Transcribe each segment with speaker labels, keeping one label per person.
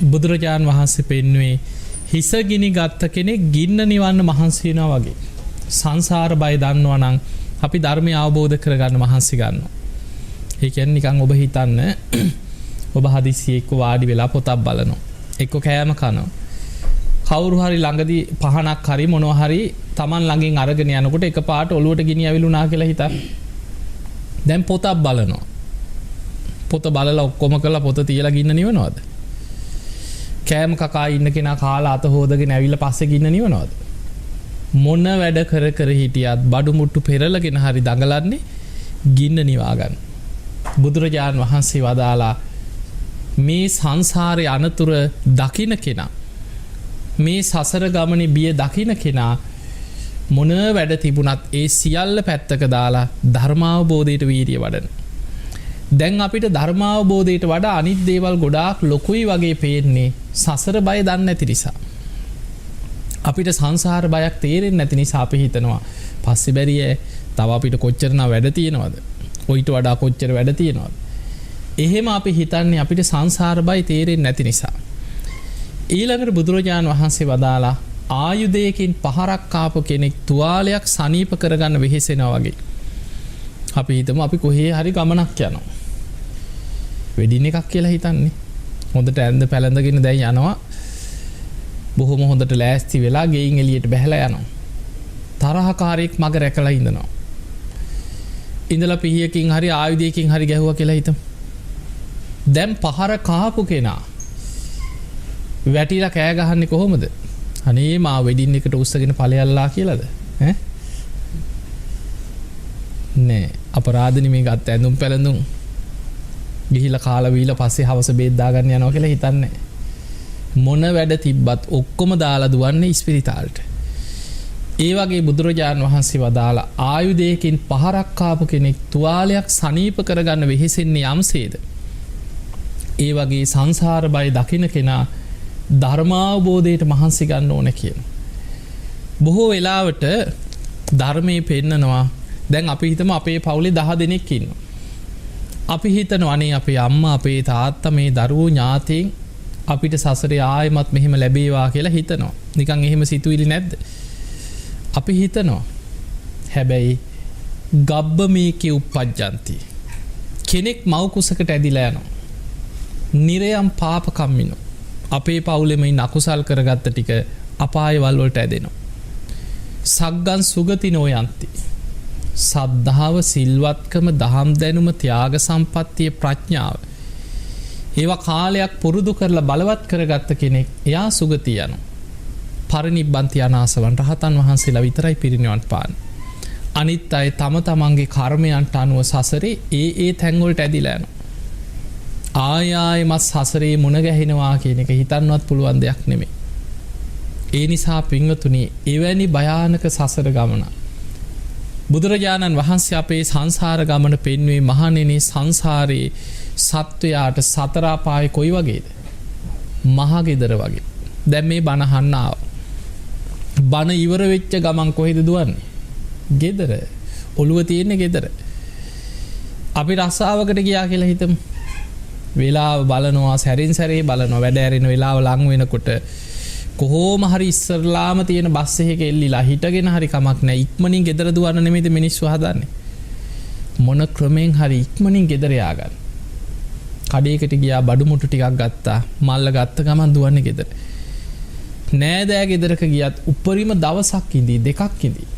Speaker 1: බුදුරජාණන් වහන්සේ පෙන්වුවේ හිස ගිනි ගත්ත කෙනෙක් ගින්න නිවන්න මහන්සි වෙනවා වගේ. සංසාර බය දන්නවා නම් අපි ධර්මය අවබෝධ කරගන්න මහන්සි ගන්නවා. ඒ කියන්නේ නිකන් ඔබ හිතන්න ඔබ හදිස්සියේ එක්ක වාඩි වෙලා පොතක් බලනවා. එක්ක කෑම කනවා. කවුරු හරි ළඟදී පහනක් හරි මොනවා හරි Taman ළඟින් අරගෙන යනකොට එකපාරට ඔලුවට ගිනි ඇවිලුණා කියලා හිතන්න. දැන් පොතක් බලනවා. පොත බලලා ඔක්කොම කරලා පොත තියලා ගින්න නිවනවද? කෑම කකා ඉන්න කෙනා කාලා අත හොදගෙන ඇවිල්ලා පස්සේ ගින්න නිවනවද? මොන වැඩ කර කර හිටියත් බඩු මුට්ටු පෙරලගෙන හරි දඟලන්නේ ගින්න නිවා ගන්න. බුදුරජාණන් වහන්සේ වදාලා මේ සංසාරේ අනතුර දකින්න කෙනා මේ සසර ගමනේ බිය දකින්න කෙනා මොන වැඩ තිබුණත් ඒ සියල්ල පැත්තක දාලා ධර්මාවබෝධයට වීරිය වඩන. දැන් අපිට ධර්මාවබෝධයට වඩා අනිත් දේවල් ගොඩාක් ලොකුයි වගේ පේන්නේ සසර බය දන්නේ නැති නිසා. අපිට සංසාර බයක් තේරෙන්නේ නැති නිසා අපි හිතනවා පස්සේ බැරිය තව අපිට කොච්චරන වැඩ තියෙනවද? ඔයිට වඩා කොච්චර වැඩ තියෙනවද? එහෙම අපි හිතන්නේ අපිට සංසාර බය තේරෙන්නේ නැති නිසා. ඊළඟට බුදුරජාණන් වහන්සේ වදාලා ආයුධයකින් පහරක් ආපු කෙනෙක් තුවාලයක් සනීප කරගන්න වෙහෙසෙනවා වගේ. අපි හිතමු අපි කොහේ හරි ගමනක් යනවා. වෙඩින් එකක් කියලා හිතන්නේ. හොඳට ඇඳ පැළඳගෙන දැන් යනවා. බොහොම හොඳට ලෑස්ති වෙලා ගෙයින් එළියට බැහැලා යනවා. තරහකාරයෙක් මග රැකලා ඉඳනවා. ඉඳලා පිහියකින් හරි ආයුධයකින් හරි ගැහුවා කියලා හිතමු. දැන් පහර කාපු කෙනා වැටිලා කෑ ගහන්නේ කොහොමද? අනේ මා වෙඩින් එකට උස්සගෙන ඵලයල්ලා කියලාද? ඈ නෑ අපරාධනේ මේ ගත්ත ඇඳුම් පැළඳුම් ගිහිලා කාලා වීලා පස්සේ හවස බේත් දාගන්න යනවා කියලා හිතන්නේ. මොන වැඩ තිබ්බත් ඔක්කොම දාලා දුවන්නේ ඉස්පිරිතාලට. ඒ වගේ බුදුරජාණන් වහන්සේ වදාලා ආයුධයකින් පහරක් ආපු කෙනෙක් තුවාලයක් සනීප කරගන්න වෙහෙසෙන්නේ යම්සේද. ඒ වගේ සංසාර බය දකින්න කෙනා ධර්මාවබෝධයට මහන්සි ගන්න ඕන කියන. බොහෝ වෙලාවට ධර්මයේ පෙන්නනවා. දැන් අපි හිතමු අපේ පවුලේ 10 දෙනෙක් ඉන්නවා. අපි හිතනවා අනේ අපේ අම්මා අපේ තාත්තා මේ දරුවෝ ඥාතීන් අපිට සසරේ ආයෙමත් මෙහෙම ලැබේවා කියලා හිතනවා. නිකන් එහෙම සිතුවිලි නැද්ද? අපි හිතනවා. හැබැයි ගබ්බමේකේ උප්පජ්ජಂತಿ. කෙනෙක් මව් කුසකට ඇදිලා යනවා. නිරයම් පාප කම්මිනෝ. අපේ පවුලෙම ඉන්න අකුසල් කරගත්ත ටික අපායවල වලට ඇදෙනවා. සග්ගන් සුගතිනෝ යන්ති. සද්ධාව, සිල්වත්කම, දහම් දැනුම, ත්‍යාග සම්පත්තිය, ප්‍රඥාව. ඒවා කාලයක් පුරුදු කරලා බලවත් කරගත්ත කෙනෙක් එයා සුගතිය යනවා. පරිනිබ්බන්ති අනාසවන් රහතන් වහන්සේලා විතරයි පිරිනිවන් පාන්නේ. අනිත් අය තම තමන්ගේ කර්මයන්ට අනුව සසරේ ඒ තැන් වලට ඇදිලා යනවා. ආයෙමත් සසරේ මුණ ගැහෙනවා කියන එක හිතන්නවත් පුළුවන් දෙයක් නෙමෙයි. ඒ නිසා පින්වතුනි එවැනි භයානක සසර ගමන බුදුරජාණන් වහන්සේ අපේ සංසාර ගමන පෙන්වුවේ මහණෙනි සංසාරේ සත්වයාට සතර අපාය කොයි වගේද? මහා ගෙදර වගේ. දැන් මේ බණ අහන්න ආව. බණ ඉවර වෙච්ච ගමන් කොහෙද දුවන්නේ? ගෙදර. ඔළුව තියෙන්නේ ගෙදර. අපි රස්සාවකට ගියා කියලා හිතමු. වෙලාව බලනවා සැරින් සැරේ බලනවා වැඩ ඇරෙන වෙලාව ලඟ වෙනකොට කොහොම හරි ඉස්සරලාම තියෙන බස් එකක එල්ලිලා හිටගෙන හරි කමක් නැහැ ඉක්මනින් ගෙදර දුවන්න නෙමෙයිද මිනිස්සු හදන්නේ මොන ක්‍රමෙන් හරි ඉක්මනින් ගෙදර ය아가න්න කඩේකට ගියා බඩු මුට්ටු ටිකක් ගත්තා මල්ල ගත්ත ගමන් දුවන්නේ ගෙදර නෑදෑ ගෙදරක ගියත් උපරිම දවසක් ඉඳී දෙකක් ඉඳී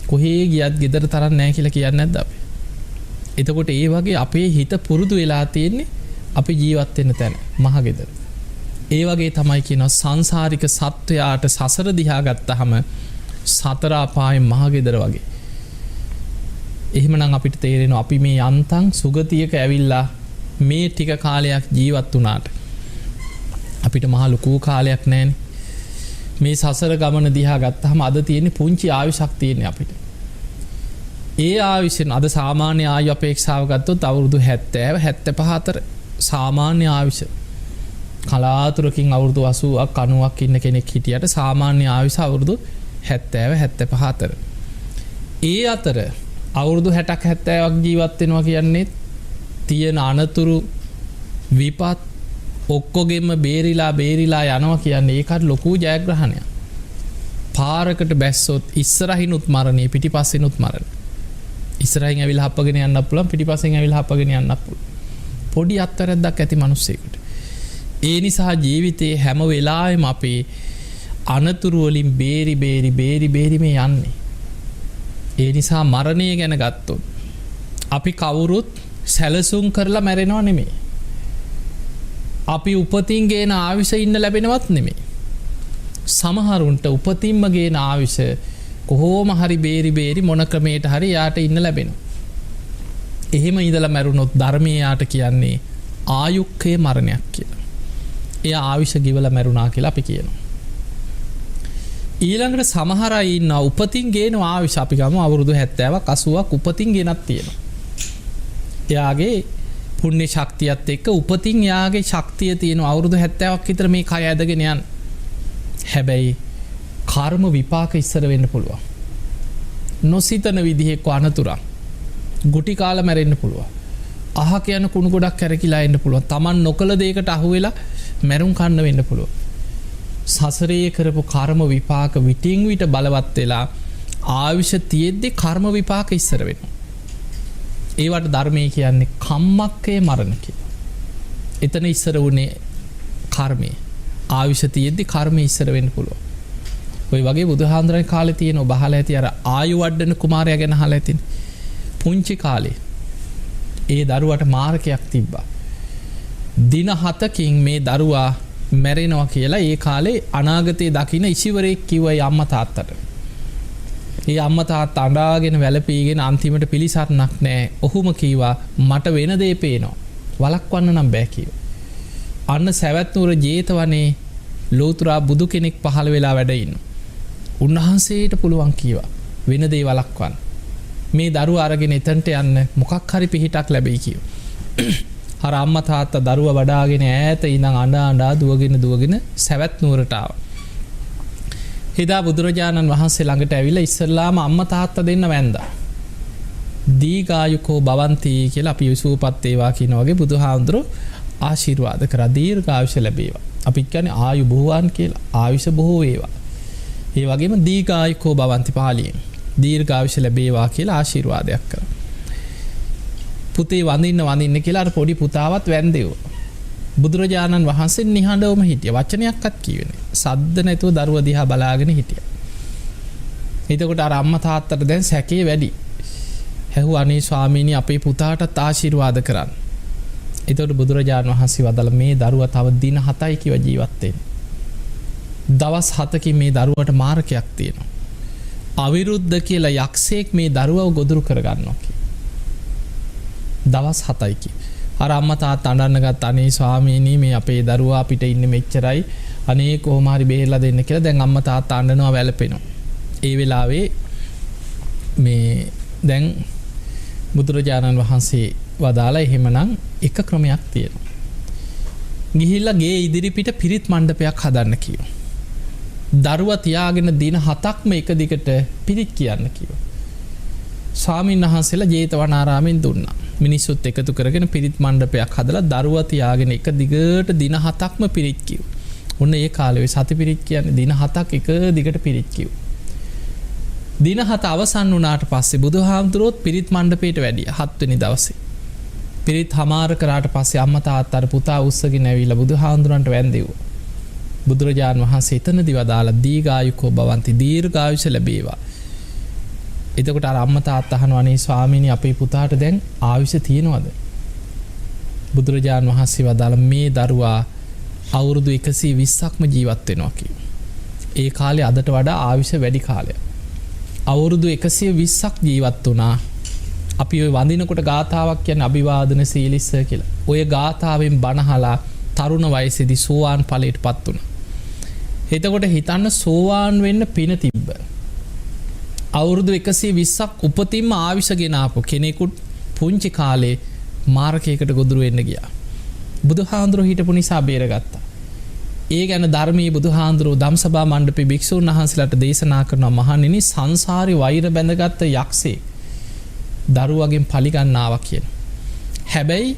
Speaker 1: කොහේ ගියත් ගෙදර තරම් නැහැ කියලා කියන්නේ නැද්ද අපි එතකොට ඒ වගේ අපේ හිත පුරුදු වෙලා තියෙන්නේ අපි ජීවත් වෙන තැන මහ ගෙදර. ඒ වගේ තමයි කියනවා සංසාරික සත්වයාට සසර දිහා ගත්තාම සතර අපායේ මහ ගෙදර වගේ. එහෙමනම් අපිට තේරෙනවා අපි මේ යන්තම් සුගතියක ඇවිල්ලා මේ ටික කාලයක් ජීවත් වුණාට අපිට මහ ලොකු කාලයක් නැහැනේ. මේ සසර ගමන දිහා ගත්තාම අද තියෙන්නේ පුංචි ආයුෂක් තියෙන්නේ අපිට. ඒ ආයුෂෙන් අද සාමාන්‍ය ආයු අපේක්ෂාව ගත්තොත් අවුරුදු 70 75 අතර සාමාන්‍ය ආයුෂ. කලාතුරකින් අවුරුදු 80ක් 90ක් ඉන්න කෙනෙක් හිටියට සාමාන්‍ය ආයුෂ අවුරුදු 70 75 අතර. ඒ අතර අවුරුදු 60ක් 70ක් ජීවත් වෙනවා කියන්නේ තියෙන අනතුරු විපත් ඔක්කොගෙම බේරිලා යනවා කියන්නේ ඒකට ලොකු ජයග්‍රහණයක්. පාරකට බැස්සොත් ඉස්සරහිනුත් මරණේ පිටිපස්සෙනුත් මරණ. ඉස්සරහින් ඇවිල්ලා හප්පගෙන යන්නත් පුළුවන් පිටිපස්සෙන් ඇවිල්ලා හප්පගෙන යන්නත් පුළුවන්. පොඩි අත්තරද්දක් ඇති මිනිස්සෙකුට. ඒ නිසා ජීවිතේ හැම වෙලාවෙම අපේ අනතුරු වලින් බේරි මේ යන්නේ. ඒ නිසා මරණය ගැන ගත්තොත් අපි කවුරුත් සැලසුම් කරලා මැරෙනව නෙමෙයි. අපි උපතින් ගේන ආවිෂ ඉන්න ලැබෙනවත් නෙමෙයි. සමහරුන්ට උපතින්ම ගේන ආවිෂ කොහොම හරි බේරි මොන ක්‍රමයට හරි යාට ඉන්න ලැබෙනවා. එහෙම ඉඳලා මැරුණොත් ධර්මයේ යාට කියන්නේ ආයුක්කේ මරණයක් කියලා. එයා ආවිෂ ගිවලා මැරුණා කියලා අපි කියනවා. ඊළඟට සමහර අය ඉන්නවා උපතින් ගේන ආවිෂ අපි ගමු අවුරුදු 70ක් 80ක් උපතින් ගෙනත් තියෙනවා. එයාගේ පුණ්‍ය ශක්තියත් එක්ක උපතින් යාගේ ශක්තිය තියෙන අවුරුදු 70ක් විතර මේ කය ඇදගෙන යන. හැබැයි කර්ම විපාක ඉස්සර වෙන්න පුළුවන්. නොසිතන විදිහේ අනතුරක්. ගුටි කාලා මැරෙන්න පුළුවන්. අහක යන කුණු ගොඩක් කැරකිලා එන්න පුළුවන්. Taman නොකල දෙයකට අහු වෙලා මැරුම් කන්න වෙන්න පුළුවන්. සසරේ කරපු කර්ම විපාක විටින් විට බලවත් වෙලා ආවිෂ තියෙද්දි කර්ම විපාක ඉස්සර වෙනවා. ඒවට ධර්මයේ කියන්නේ කම්මක්කේ මරණ කියලා. එතන ඉස්සර වුණේ කර්මය. ආවිෂ තියෙද්දි කර්මය ඉස්සර වෙන්න පුළුවන්. ඔය වගේ බුදුහාඳුරන් කාලේ තියෙන ඔබ අහලා ඇති අර ආයු වඩන කුමාරයා ගැන අහලා ඇතිනේ. පුංචි කාලේ ඒ දරුවට මාරකයක් තිබ්බා. දින 7කින් මේ දරුවා මැරෙනවා කියලා ඒ කාලේ අනාගතේ දකින්න ඉසිවරෙක් කිව්වා අම්මා තාත්තට. ඒ අම්මා තාත්තා අඬාගෙන වැළපීගෙන අන්තිමට පිළිසරණක් නැහැ. ඔහුම කීවා මට වෙන දේ පේනවා. වළක්වන්න නම් බෑ කිව්වා. අන්න සවැත් නුවර ජේතවනේ ලෝතුරා බුදු කෙනෙක් පහළ වෙලා වැඩ ඉන්න. උන්වහන්සේට පුළුවන් කීවා වෙන දේ වළක්වන්න. මේ දරුවා අරගෙන එතනට යන්න මොකක් හරි පිහිටක් ලැබෙයි කිව්වා. අර අම්මා තාත්තා දරුවා වඩාගෙන ඈත ඉඳන් අඬා දුවගෙන සවැත් නුවරට ආවා. එදා බුදුරජාණන් වහන්සේ ළඟට ඇවිල්ලා ඉස්සල්ලාම අම්මා තාත්තා දෙන්න වැන්දා. දීඝායුකෝ භවಂತಿ කියලා අපි සූපත් වේවා කියන වගේ බුදුහාඳුරෝ ආශිර්වාද කරා දීර්ඝායුෂ ලැබේවා. අපි කියන්නේ ආයු බොහෝවන් කියලා. ආයුෂ බොහෝ වේවා. ඒ වගේම දීඝායුකෝ භවಂತಿ පාලියෙන් දීර්ඝායුෂ ලැබේවා කියලා ආශිර්වාදයක් කරා. පුතේ වඳින්න කියලා අර පොඩි පුතාවත් වැන්දෙව්වා. බුදුරජාණන් වහන්සේ නිහඬවම හිටියා. වචනයක්වත් කිව්වේ නෑ. සද්ද නැතුව දරුවා දිහා බලාගෙන හිටියා. එතකොට අර අම්මා තාත්තට දැන් සැකේ වැඩි. "හැහුව අනේ ස්වාමීනි අපේ පුතාටත් ආශිර්වාද කරන්න." එතකොට බුදුරජාණන් වහන්සේ වදාළ මේ දරුවා තව දින 7යි කිව ජීවත් වෙන්න. දවස් 7කින් මේ දරුවට මාරකයක් තියෙනවා. අවිරුද්ධ කියලා යක්ෂයෙක් මේ දරුවව ගොදුරු කරගන්නවා කියලා. දවස් 7යි කිය. අර අම්මා තාත්තා අඬන්න ගත්ත අනේ ස්වාමීනි මේ අපේ දරුවා අපිට ඉන්නේ මෙච්චරයි. අනේ කොහොම හරි බේරලා දෙන්න කියලා දැන් අම්මා තාත්තා අඬනවා වැළපෙනවා. ඒ වෙලාවේ මේ දැන් බුදුරජාණන් වහන්සේ වදාලා එහෙමනම් එක ක්‍රමයක් තියෙනවා. ගිහිල්ලා ගේ ඉදිරිපිට පිරිත් මණ්ඩපයක් හදන්න කිව්වා. දරුවා තියාගෙන දින 7ක්ම එක දිගට පිරිත් කියන්න කිව්වා. ස්වාමීන් වහන්සේලා ජේතවනාරාමෙන් දුන්නා. මිනිස්සුත් එකතු කරගෙන පිරිත් මණ්ඩපයක් හදලා දරුවා තියාගෙන එක දිගට දින 7ක්ම පිරිත් කිව්වා. ඔන්න ඒ කාලේ සති පිරිත් කියන්නේ දින 7ක් එක දිගට පිරිත් කිව්වා. දින 7 අවසන් වුණාට පස්සේ බුදුහාමුදුරුවෝත් පිරිත් මණ්ඩපයට වැඩියා 7 වෙනි දවසේ. පිරිත් හමාර කරාට පස්සේ අම්මා තාත්තා අර පුතා උස්සගෙන ඇවිල්ලා බුදුහාමුදුරන්ට වැඳෙව්වා. බුදුරජාණන් වහන්සේ එතනදී වදාලා දීඝායුකෝ භවಂತಿ දීර්ඝායුෂ ලැබේවා. එතකොට අර අම්මා තාත්තා අහනවා අනේ ස්වාමීනි අපේ පුතාට දැන් ආයුෂ තියෙනවද? බුදුරජාණන් වහන්සේ වදාලා මේ දරුවා අවුරුදු 120ක්ම ජීවත් වෙනවා කිව්වා. ඒ කාලේ අදට වඩා ආයුෂ වැඩි කාලයක්. අවුරුදු 120ක් ජීවත් වුණා. අපි ඔය වඳිනකොට ගාථාවක් කියන්නේ අභිවාදන සීලිස්ස කියලා. ඔය ගාථාවෙන් බණහලා තරුණ වයසේදී සෝවාන් ඵලයටපත් වුණා. එතකොට හිතන්න සෝවාන් වෙන්න පින තිබ්බ. අවුරුදු 120ක් උපතින්ම ආවිෂගෙන ආපු කෙනෙකුට පුංචි කාලේ මාරකයකට ගොදුරු වෙන්න ගියා. බුදුහාඳුරෝ හිටපු නිසා බේරගත්තා. ඒ ගැන ධර්මයේ බුදුහාඳුරෝ ධම්සභා මණ්ඩපේ භික්ෂුන් වහන්සේලාට දේශනා කරනවා මහණෙනි සංසාරේ වෛර බැඳගත්ත යක්ෂේ දරුවගෙන් පලි ගන්න ආවා කියන. හැබැයි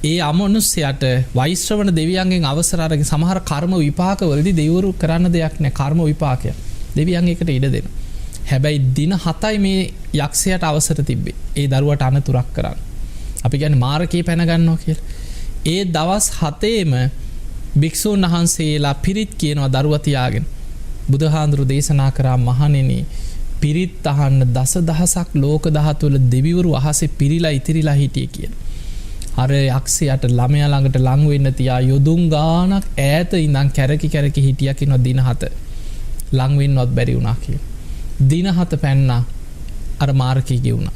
Speaker 1: ඒ අමනුස්සයට වෛශ්‍රවණ දෙවියන්ගෙන් අවසර අරගෙන සමහර කර්ම විපාකවලදී දෙවිවරු කරන්න දෙයක් නැහැ. කර්ම විපාකය. දෙවියන් ඒකට ඉඩ දෙනවා. හැබැයි දින 7යි මේ යක්ෂයාට අවසර තිබ්බේ. ඒ දරුවට අනතුරක් කරන්න. අපි කියන්නේ මාරකේ පැන ගන්නවා කියලා. ඒ දවස් 7ේම භික්ෂුන් වහන්සේලා පිරිත් කියනවා දරුවා තියාගෙන. බුදුහාඳුරු දේශනා කරා මහණෙනි පිරිත් අහන්න දසදහසක් ලෝක ධාතු වල දෙවිවරු අහසේ පිරීලා ඉතිරිලා හිටියේ කියලා. අර යක්ෂයාට ළමයා ළඟට ලං වෙන්න තියා යොදුන් ගානක් ඈත ඉඳන් කැරකි හිටියා කියනවා දින 7. ලං වෙන්නවත් බැරි වුණා කියලා. දින 7 පැන්නා අර මාර්කී ගෙවුණා.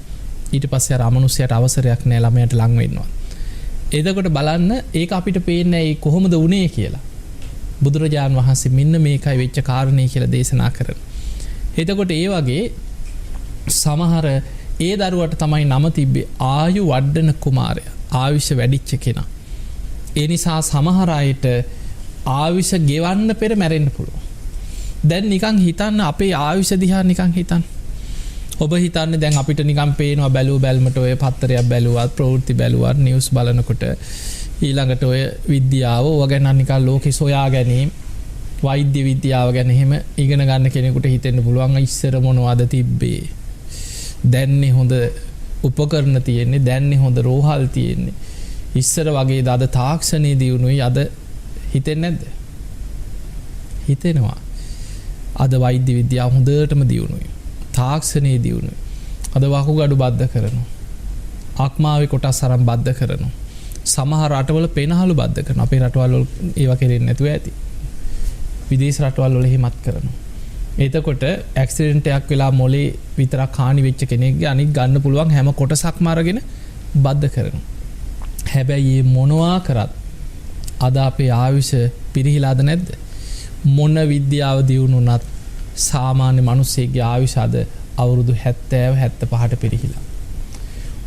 Speaker 1: ඊට පස්සේ අර අමනුෂ්‍යයට අවසරයක් නැහැ ළමයාට ලං වෙන්නවත්. එතකොට බලන්න ඒක අපිට පේන්නේ ඒ කොහොමද වුනේ කියලා. බුදුරජාන් වහන්සේ මෙන්න මේකයි වෙච්ච කාරණේ කියලා දේශනා කරනවා. එතකොට ඒ වගේ සමහර ඒ දරුවට තමයි නම තිබ්බේ ආයු වඩන කුමාරයා. ආයුෂ වැඩිච්ච කෙනා. ඒ නිසා සමහර අයට ආයුෂ ගෙවන්න පෙර මැරෙන්න පුළුවන්. දැන් නිකන් හිතන්න අපේ ආයුෂ දිහා නිකන් හිතන්න. ඔබ හිතන්නේ දැන් අපිට නිකන් පේනවා බැලුව බැල්මට ඔය පත්තරයක් බැලුවත් ප්‍රවෘත්ති බැලුවත් නිවුස් බලනකොට ඊළඟට ඔය විද්‍යාව ඔය ගැන නිකන් ලෝකෙ සොයා ගැනීම වෛද්‍ය විද්‍යාව ගැන එහෙම ඉගෙන ගන්න කෙනෙකුට හිතෙන්න පුළුවන් ඉස්සර මොනවද තිබ්බේ. දැන්නේ හොඳ උපකරණ තියෙන්නේ දැන්නේ හොඳ රෝහල් තියෙන්නේ. ඉස්සර වගේ අද තාක්ෂණයේ දියුණුවයි අද හිතෙන්නේ නැද්ද? හිතෙනවා. අද වෛද්‍ය විද්‍යාව හොඳටම දියුණුවයි. තාක්ෂණයේ දියුණුවයි. අද වකුගඩු බද්ධ කරනවා. ආක්මාවේ කොටස් අරන් බද්ධ කරනවා. සමහර රටවල පෙනහළු බද්ධ කරනවා. අපේ රටවල් වල ඒවා කෙරෙන්නේ නැතුව ඇති. විදේශ රටවල් වල එහෙමත් කරනවා. එතකොට ඇක්සිඩන්ට් එකක් වෙලා මොලේ විතරක් හානි වෙච්ච කෙනෙක්ගේ අනිත් ගන්න පුළුවන් හැම කොටසක්ම අරගෙන බද්ධ කරනවා. හැබැයි මේ මොනවා කරත් අද අපේ ආයුෂ පිරිහිලාද නැද්ද? මොන විද්‍යාව දියුණුනත් සාමාන්‍ය මිනිස්සෙක්ගේ ආයුෂ අද අවුරුදු 70 75ට පිරිහිලා.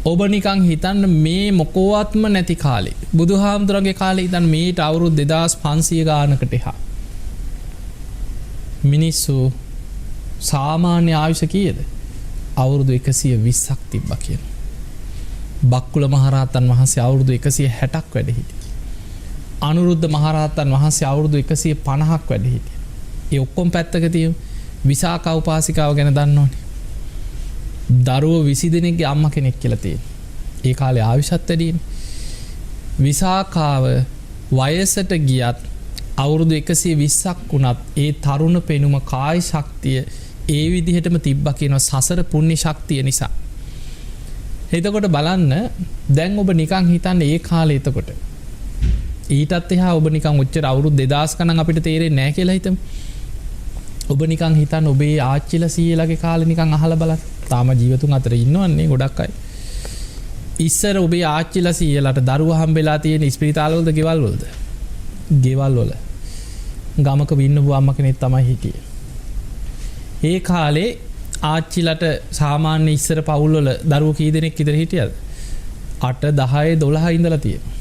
Speaker 1: ඔබ නිකන් හිතන්න මේ මොකවත්ම නැති කාලේ බුදුහාමුදුරන්ගේ කාලේ ඉඳන් මේට අවුරුදු 2500 ගානකට එහා මිනිස්සු සාමාන්‍ය ආයුෂ කීයද? අවුරුදු 120ක් තිබ්බා කියන. බක්කුල මහරහතන් වහන්සේ අවුරුදු 160ක් වැඩ හිටියා. අනුරුද්ධ මහරහතන් වහන්සේ අවුරුදු 150ක් වැඩ හිටියා. ඒ ඔක්කොම පැත්තක තියමු. විසාකා උපාසිකාව ගැන දන්නවනේ. දරුවෝ 20 දෙනෙක්ගේ අම්මා කෙනෙක් කියලා තියෙනවා. ඒ කාලේ ආයුෂත් වැඩිනේ. විසාකාව වයසට ගියත් අවුරුදු 120ක් වුණත් ඒ තරුණ පෙනුම කාය ශක්තිය ඒ විදිහටම තිබ්බා කියනවා සසර පුණ්‍ය ශක්තිය නිසා. එතකොට බලන්න දැන් ඔබ නිකන් හිතන්න ඒ කාලේ එතකොට ඊටත් එහා ඔබ නිකන් ඔච්චර අවුරුදු 2000 ගණන් අපිට තේරෙන්නේ නැහැ කියලා හිතමු. ඔබ නිකන් හිතන්න ඔබේ ආච්චිලා සීයලාගේ කාලේ නිකන් අහලා බලන්න. තාම ජීවතුන් අතර ඉන්නවන්නේ ගොඩක් අය. ඉස්සර ඔබේ ආච්චිලා සීයලාට දරුවා හම්බෙලා තියෙන ස්පිරිතාලවලද ගෙවල් වලද? ගෙවල් වල. ගමක වින්නපු අම්ම කෙනෙක් තමයි හිටියේ. ඒ කාලේ ආච්චිලට සාමාන්‍ය ඉස්සර පවුල් වල දරුවෝ කී දෙනෙක් විතර හිටියද? 8 10 12 ඉඳලා තියෙනවා.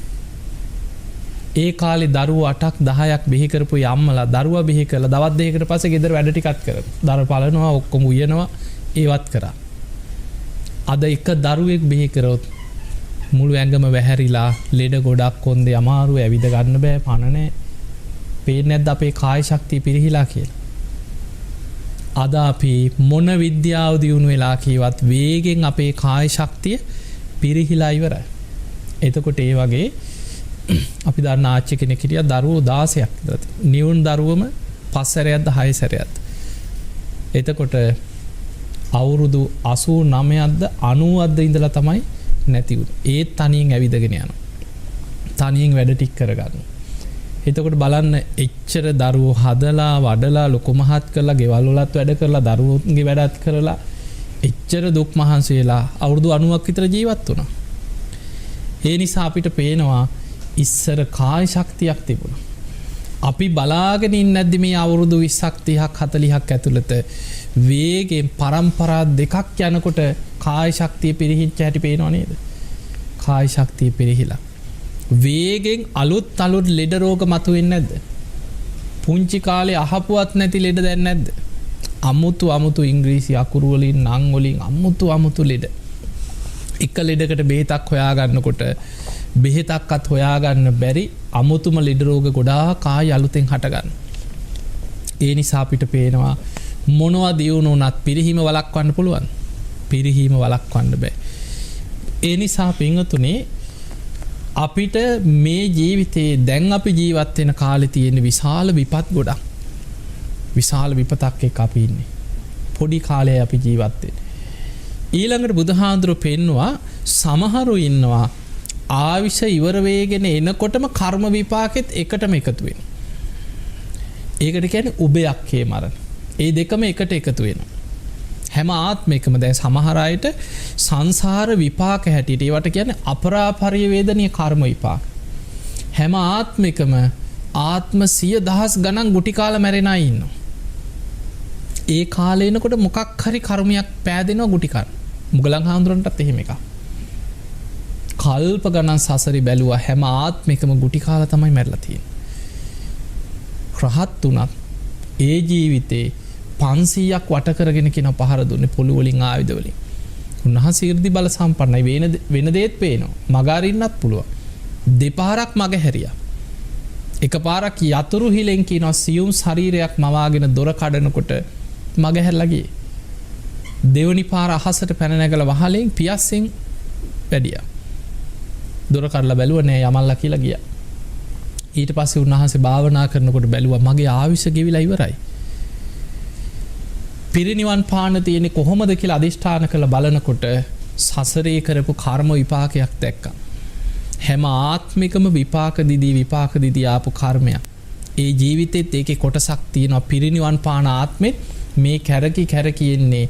Speaker 1: ඒ කාලේ දරුවෝ 8ක් 10ක් බිහි කරපු යම්මලා දරුවා බිහි කරලා දවස් දෙකකට පස්සේ ගෙදර වැඩ ටිකක් කරනවා. දර පලනවා ඔක්කොම උයනවා ඒවත් කරා. අද එක දරුවෙක් බිහි කරොත් මුළු ඇඟම වැහැරිලා ලෙඩ ගොඩක් කොන්දේ අමාරු ඇවිද ගන්න බෑ පණ නැහැ. පේන්නේ නැද්ද අපේ කාය ශක්තිය පිරිහිලා කියලා? අද අපි මොන විද්‍යාව දියුණු වෙලා කීවත් වේගෙන් අපේ කාය ශක්තිය පිරිහිලා ඉවරයි. එතකොට ඒ වගේ අපි දන්න ආච්චි කෙනෙක් හිටියා දරුවෝ 16ක් විතර. නියුන් දරුවම 5 සැරයක්ද 6 සැරයක්ද. එතකොට අවුරුදු 89ක්ද 90ක්ද ඉඳලා තමයි නැති වුනේ. ඒ තනියෙන් ඇවිදගෙන යනවා. තනියෙන් වැඩ ටික කරගන්නවා. එතකොට බලන්න එච්චර දරුවෝ හදලා වඩලා ලොකු මහත් කරලා ගෙවල් වලත් වැඩ කරලා දරුවෝගේ වැඩත් කරලා එච්චර දුක් මහන්සි වෙලා අවුරුදු 90ක් විතර ජීවත් වුණා. ඒ නිසා අපිට පේනවා ඉස්සර කාය ශක්තියක් තිබුණා. අපි බලාගෙන ඉන්නේ නැද්ද මේ අවුරුදු 20ක් 30ක් 40ක් ඇතුළත වේගෙන් පරම්පරා දෙකක් යනකොට කාය ශක්තිය පිරිහිච්ච හැටි පේනව නේද? කාය ශක්තිය පිරිහිලා වේගෙන් අලුත් ලෙඩ රෝග මතුවෙන්නේ නැද්ද? පුංචි කාලේ අහපුවත් නැති ලෙඩ දැන් නැද්ද? අමුතු ඉංග්‍රීසි අකුරු වලින් නම් වලින් අමුතු ලෙඩ. එක ලෙඩකට බෙහෙතක් හොයා ගන්නකොට බෙහෙතක්වත් හොයාගන්න බැරි අමුතුම ලෙඩ රෝග ගොඩාක් ආයි අලුතෙන් හටගන්න. ඒ නිසා අපිට පේනවා මොනවා දියුණු වුණත් පිරිහීම වළක්වන්න පුළුවන්. පිරිහීම වළක්වන්න බෑ. ඒ නිසා පින්වතුනි අපිට මේ ජීවිතේ දැන් අපි ජීවත් වෙන කාලේ තියෙන විශාල විපත් ගොඩක්. විශාල විපතක් එක්ක අපි ඉන්නේ. පොඩි කාලේ අපි ජීවත් වෙන්නේ. ඊළඟට බුදුහාඳුරු පෙන්නවා සමහරු ඉන්නවා ආවිෂ ඉවර වෙගෙන එනකොටම කර්ම විපාකෙත් එකටම එකතු වෙනවා. ඒකට කියන්නේ උබයක්කේ මරණ. ඒ දෙකම එකට එකතු වෙනවා. හැම ආත්මයකම දැන් සමහර අයට සංසාර විපාක හැටියට ඒවට කියන්නේ අපරාපරිවේදනීය කර්ම විපාක. හැම ආත්මයකම ආත්ම 100,000 ගණන් ගුටි කාලා මැරෙන අය ඉන්නවා. ඒ කාලේ එනකොට මොකක් හරි කර්මයක් පෑදෙනවා ගුටි කන. මුගලන් හාමුදුරන්ටත් එහෙම එකක්. කල්ප ගණන් සසරි බැලුවා හැම ආත්මයකම ගුටි කාලා තමයි මැරලා තියෙන්නේ. රහත් උනත් ඒ ජීවිතේ 500ක් වට කරගෙන කියන පහර දුන්නේ පොළු වලින් ආයුධ වලින්. උන්වහන්සේ 이르දි බල සම්පන්නයි වෙන දේත් පේනවා. මග අරින්නත් පුළුවන්. දෙපාරක් මග හැරියා. එකපාරක් යතුරු හිලෙන් කියනවා සියුම් ශරීරයක් මවාගෙන දොර කඩනකොට මග හැරලා ගියේ. දෙවනි පාර අහසට පැන නැගලා වහලෙන් පියස්සෙන් වැඩියා. දොර කඩලා බැලුවා නෑ යමල්ලා කියලා ගියා. ඊට පස්සේ උන්වහන්සේ භාවනා කරනකොට බැලුවා මගේ ආයුෂ ගෙවිලා ඉවරයි. පිරිනිවන් පාන තියෙන්නේ කොහොමද කියලා අදිෂ්ඨාන කරලා බලනකොට සසරේ කරපු කර්ම විපාකයක් දැක්කා. හැම ආත්මිකම විපාක දිදී ආපු කර්මයක්. ඒ ජීවිතෙත් ඒකේ කොටසක් තියෙනවා. පිරිනිවන් පාන ආත්මෙත් මේ කැරකි එන්නේ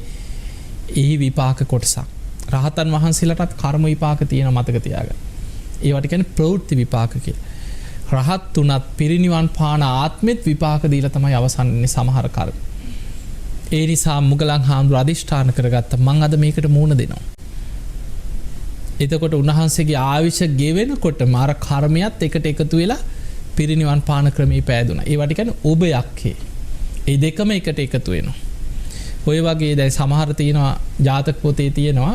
Speaker 1: ඒ විපාක කොටසක්. රහතන් වහන්සේලාටත් කර්ම විපාක තියෙන මතක තියාගන්න. ඒවට කියන්නේ ප්‍රවෘත්ති විපාක කියලා. රහත් උනත් පිරිනිවන් පාන ආත්මෙත් විපාක දීලා තමයි අවසන් වෙන්නේ සමහර කර්ම. ඒ නිසා මුගලන් හාමුදුරුවෝ අදිෂ්ඨාන කරගත්ත මං අද මේකට මූණ දෙනවා. එතකොට උන්වහන්සේගේ ආවිෂ ගෙවෙනකොටම අර කර්මයක් එකට එකතු වෙලා පිරිනිවන් පාන ක්‍රමේ පෑදුනා. ඒවට කියන්නේ ඔබයක්කේ. ඒ දෙකම එකට එකතු වෙනවා. ඔය වගේ දැන් සමහර තියෙනවා ජාතක පොතේ තියෙනවා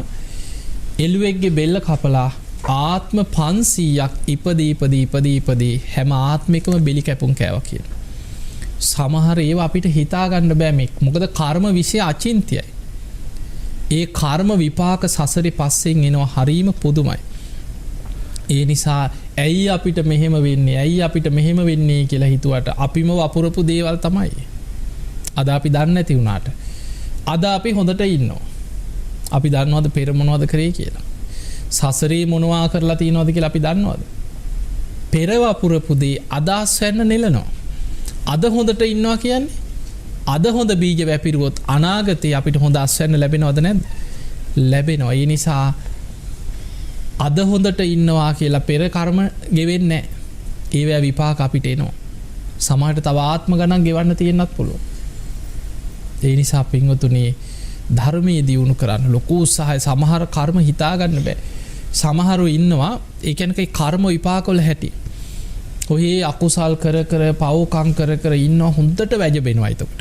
Speaker 1: එළුවෙක්ගේ බෙල්ල කපලා ආත්ම 500ක් ඉපදී හැම ආත්මිකම බෙලි කැපුම් කෑවා කියලා. සමහර ඒවා අපිට හිතා ගන්න බෑ මේ. මොකද කර්ම විශ්ය අචින්ත්‍යයි. ඒ කර්ම විපාක සසරේ පස්සෙන් එනවා හරීම පුදුමයි. ඒ නිසා ඇයි අපිට මෙහෙම වෙන්නේ කියලා හිතුවට අපිම වපුරපු දේවල් තමයි. අද අපි දන්නේ නැති වුණාට අද අපි හොඳට ඉන්නවා. අපි දන්නවද පෙර මොනවද කරේ කියලා? සසරේ මොනවා කරලා තියෙනවද කියලා අපි දන්නවද? පෙර වපුරපු දේ අදාස් වෙන්න නෙලනවා. අද හොඳට ඉන්නවා කියන්නේ අද හොඳ බීජ වැපිරුවොත් අනාගතේ අපිට හොඳ අස්වැන්න ලැබෙනවද නැද්ද? ලැබෙනවා. ඒ නිසා අද හොඳට ඉන්නවා කියලා පෙර කර්ම ගෙවෙන්නේ නැහැ. ඒවැ විපාක අපිට එනවා. සමහරට තව ආත්ම ගණන් ගෙවන්න තියෙන්නත් පුළුවන්. ඒ නිසා පින්වතුනි ධර්මයේ දියුණු කරන්න ලොකු උත්සාහය. සමහර කර්ම හිතා ගන්න බෑ. සමහරු ඉන්නවා ඒ කියන්නේ කර්ම විපාක වල හැටි. ඔහේ අකුසල් කර පව්කම් කර ඉන්න හොඳට වැජබෙනවා. එතකොට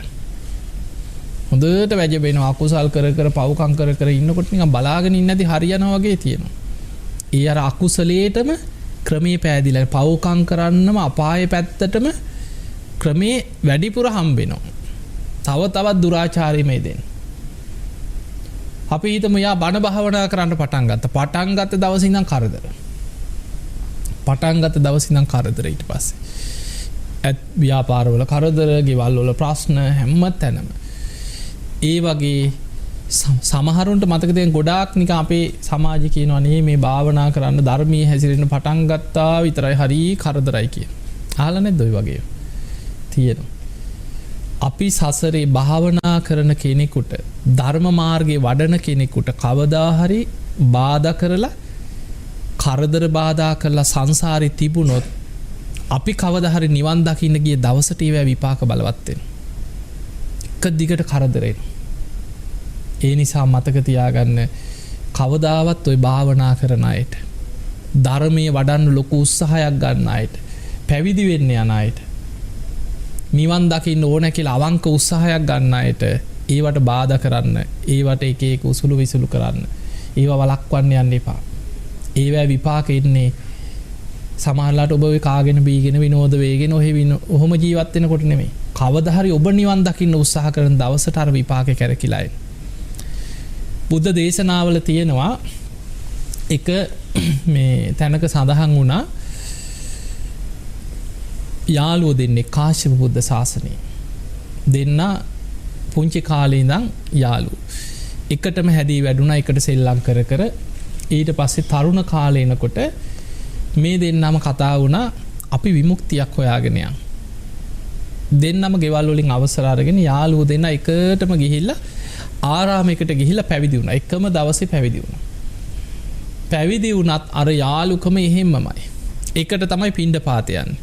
Speaker 1: හොඳට වැජබෙනවා. අකුසල් කර පව්කම් කර ඉන්නකොට නිකන් බලාගෙන ඉන්නේ නැති හරියනවා වගේ තියෙනවා. ඒ අර අකුසලයේටම ක්‍රමේ පෑදිලා පව්කම් කරන්නම අපායේ පැත්තටම ක්‍රමේ වැඩිපුර හම්බෙනවා. තවත් දුරාචාරී මේ දෙන්න. අපි හිතමු යා බණ භාවනා කරන්න පටන් ගත්ත දවසේ ඉඳන් කරදර. පටන්ගත දවසිනම් කරදර. ඊට පස්සේ ඇත් ව්‍යාපාරවල කරදර, ගෙවල් වල ප්‍රශ්න හැම තැනම. ඒ වගේ සමහරුන්ට මතක තියෙන ගොඩාක් නිකන් අපේ සමාජය කියනවා නේ මේ භාවනා කරන්න ධර්මයේ හැසිරෙන්න පටන් ගත්තා විතරයි හරි කරදරයි කියන. අහලා නැද්ද ඔය වගේ? තියෙනවා. අපි සසරේ භාවනා කරන කෙනෙකුට ධර්ම මාර්ගේ වඩන කෙනෙකුට කවදා හරි බාධා කරලා කරදර බාධා කරලා සංසාරේ තිබුණොත් අපි කවදා හරි නිවන් දකින්න ගිය දවසට ඒවා විපාක බලවත් වෙනවා. එක දිගට කරදර එනවා. ඒ නිසා මතක තියාගන්න කවදාවත් ওই භාවනා කරන අයට ධර්මයේ වඩන්න ලොකු උත්සාහයක් ගන්න අයට පැවිදි වෙන්න යන අයට නිවන් දකින්න ඕන කියලා අවංක උත්සාහයක් ගන්න අයට ඒවට බාධා කරන්න ඒවට එක උසුළු විසුළු කරන්න ඒවා වළක්වන්න යන්න එපා. ඒවැ විපාක එන්නේ සමහරලාට ඔබ ඔය කාගෙන බීගෙන විනෝද වේගෙන ඔහොම ජීවත් වෙනකොට නෙමෙයි. කවදා හරි ඔබ නිවන් දකින්න උත්සාහ කරන දවසට අර විපාකේ කැරකිලා එන. බුද්ධ දේශනාවල තියෙනවා එක මේ තැනක සඳහන් වුණා යාළුවෝ දෙන්නේ කාශ්‍යප බුද්ධ ශාසනයේ. දෙන්න පුංචි කාලේ ඉඳන් යාළුවෝ. එකටම හැදී වැඩුණා එකට සෙල්ලම් කර කර ඊට පස්සේ තරුණ කාලේ එනකොට මේ දෙන්නම කතා වුණා අපි විමුක්තියක් හොයාගෙන යන්න. දෙන්නම ගෙවල් වලින් අවසර අරගෙන යාළුවෝ දෙන්න එකටම ගිහිල්ලා ආරාමයකට ගිහිල්ලා පැවිදි වුණා. එකම දවසේ පැවිදි වුණා. පැවිදි වුණත් අර යාළුකම එහෙම්මමයි. එකට තමයි පිණ්ඩපාත යන්නේ.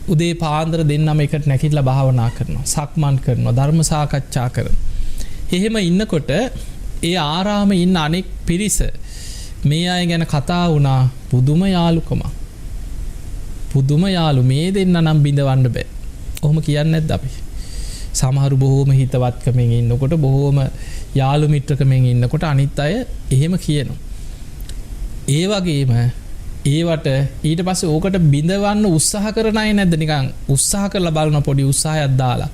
Speaker 1: උදේ පාන්දර දෙන්නම එකට නැගිටලා භාවනා කරනවා. සක්මන් කරනවා. ධර්ම සාකච්ඡා කරනවා. එහෙම ඉන්නකොට ඒ ආරාමේ ඉන්න අනෙක් පිරිස මේ අය ගැන කතා වුණා පුදුම යාළුකම. පුදුම යාළු මේ දෙන්න නම් බිඳවන්න බෑ. ඔහොම කියන්නේ නැද්ද අපි? සමහරු බොහෝම හිතවත්කමෙන් ඉන්නකොට බොහෝම යාළු මිත්‍රකමෙන් ඉන්නකොට අනිත් අය එහෙම කියනවා. ඒ වගේම ඒවට ඊට පස්සේ ඕකට බිඳවන්න උත්සාහ කරන අය නැද්ද? නිකන් උත්සාහ කරලා බලන පොඩි උත්සාහයක් දාලා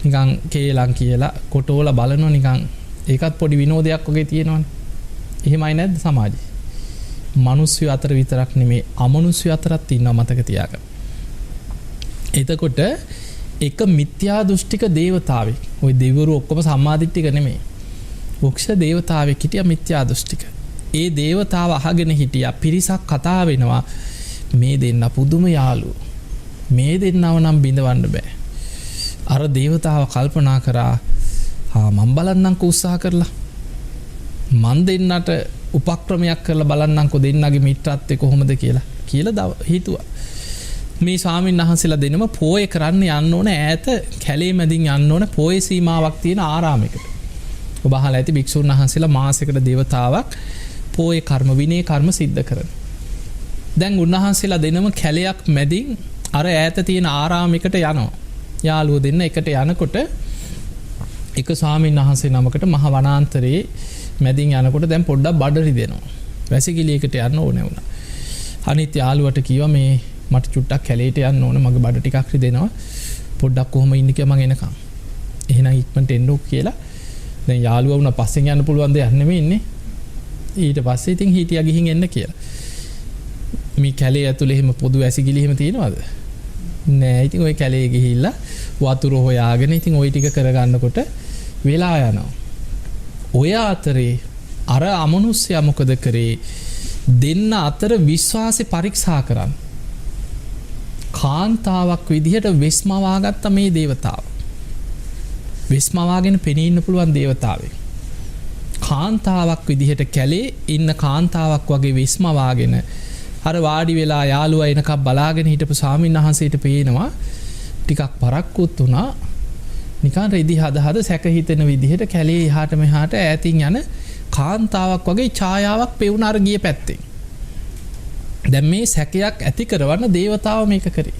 Speaker 1: නිකන් කේලම් කියලා කොටෝලා බලනවා නිකන් ඒකත් පොඩි විනෝදයක් වගේ තියෙනවනේ. එහෙමයි නැද්ද සමාජේ? මිනිස්සු අතර විතරක් නෙමේ අමනුෂ්‍ය අතරත් ඉන්නවා මතක තියාගන්න. එතකොට එක මිත්‍යා දෘෂ්ටික දේවතාවෙක්. ওই දෙවිවරු ඔක්කොම සම්මාදිට්ඨික නෙමෙයි. වෘක්ෂ දේවතාවෙක් හිටියා මිත්‍යා දෘෂ්ටික. ඒ දේවතාව අහගෙන හිටියා පිරිසක් කතා වෙනවා මේ දෙන්න පුදුම යාළුවෝ. මේ දෙන්නව නම් බිඳවන්න බෑ. අර දේවතාව කල්පනා කරා මම බලන්නම්කෝ උත්සාහ කරලා. මන් දෙන්නට උපක්‍රමයක් කරලා බලන්නම්කෝ දෙන්නගේ මිත්‍රත්වය කොහොමද කියලා හිතුවා. මේ ස්වාමීන් වහන්සේලා දෙනම පෝය කරන්න යන්න ඕන ඈත කැලේ මැදින් යන්න ඕන පෝය සීමාවක් තියෙන ආරාමයකට. ඔබ අහලා ඇති භික්ෂුන් වහන්සේලා මාසයකට දේවතාවක් පෝය කර්ම විනය කර්ම සිද්ධ කරන. දැන් උන්වහන්සේලා දෙනම කැලයක් මැදින් අර ඈත තියෙන ආරාමයකට යනවා. යාළුවෝ දෙන්න එකට යනකොට එක ස්වාමීන් වහන්සේ නමකට මහ වනාන්තරයේ මැදින් යනකොට දැන් පොඩ්ඩක් බඩරි දෙනවා. වැසිකිළියකට යන්න ඕනේ වුණා. අනිත් යාළුවට කිව්වා මේ මට චුට්ටක් කැලේට යන්න ඕනේ මගේ බඩ ටිකක් රිදෙනවා. පොඩ්ඩක් කොහොම ඉන්නේ කියලා මම එනකම්. එහෙනම් ඉක්මනට එන්න ඕක කියලා. දැන් යාළුවා වුණා පස්සෙන් යන්න පුළුවන් දෙයක් නෙමෙයි ඉන්නේ. ඊට පස්සේ ඉතින් හිටියා ගිහින් එන්න කියලා. මේ කැලේ ඇතුලේ එහෙම පොදු වැසිකිළි එහෙම තියෙනවද? නෑ. ඉතින් ওই කැලේ ගිහිල්ලා වතුර හොයාගෙන ඉතින් ওই ටික කරගන්නකොට වෙලා යනවා. ඔය අතරේ අර අමනුෂ්‍යයා මොකද කරේ? දෙන්න අතර විශ්වාසෙ පරීක්ෂා කරන්න. කාන්තාවක් විදිහට වෙස්මවාගත්ත මේ දේවතාව. වෙස්මවාගෙන පෙනී ඉන්න පුළුවන් දේවතාවෙක්. කාන්තාවක් විදිහට කැලේ ඉන්න කාන්තාවක් වගේ වෙස්මවාගෙන අර වාඩි වෙලා යාළුවා එනකම් බලාගෙන හිටපු ස්වාමීන් වහන්සේට පේනවා ටිකක් පරක්කුත් වුණා. නිකන් රෙදි හද සැක හිතෙන විදිහට කැලේ එහාට මෙහාට ඈතින් යන කාන්තාවක් වගේ ඡායාවක් පෙවුන අර ගිය පැත්තෙන්. දැන් මේ සැකයක් ඇති කරවන්න දේවතාව මේක කරේ.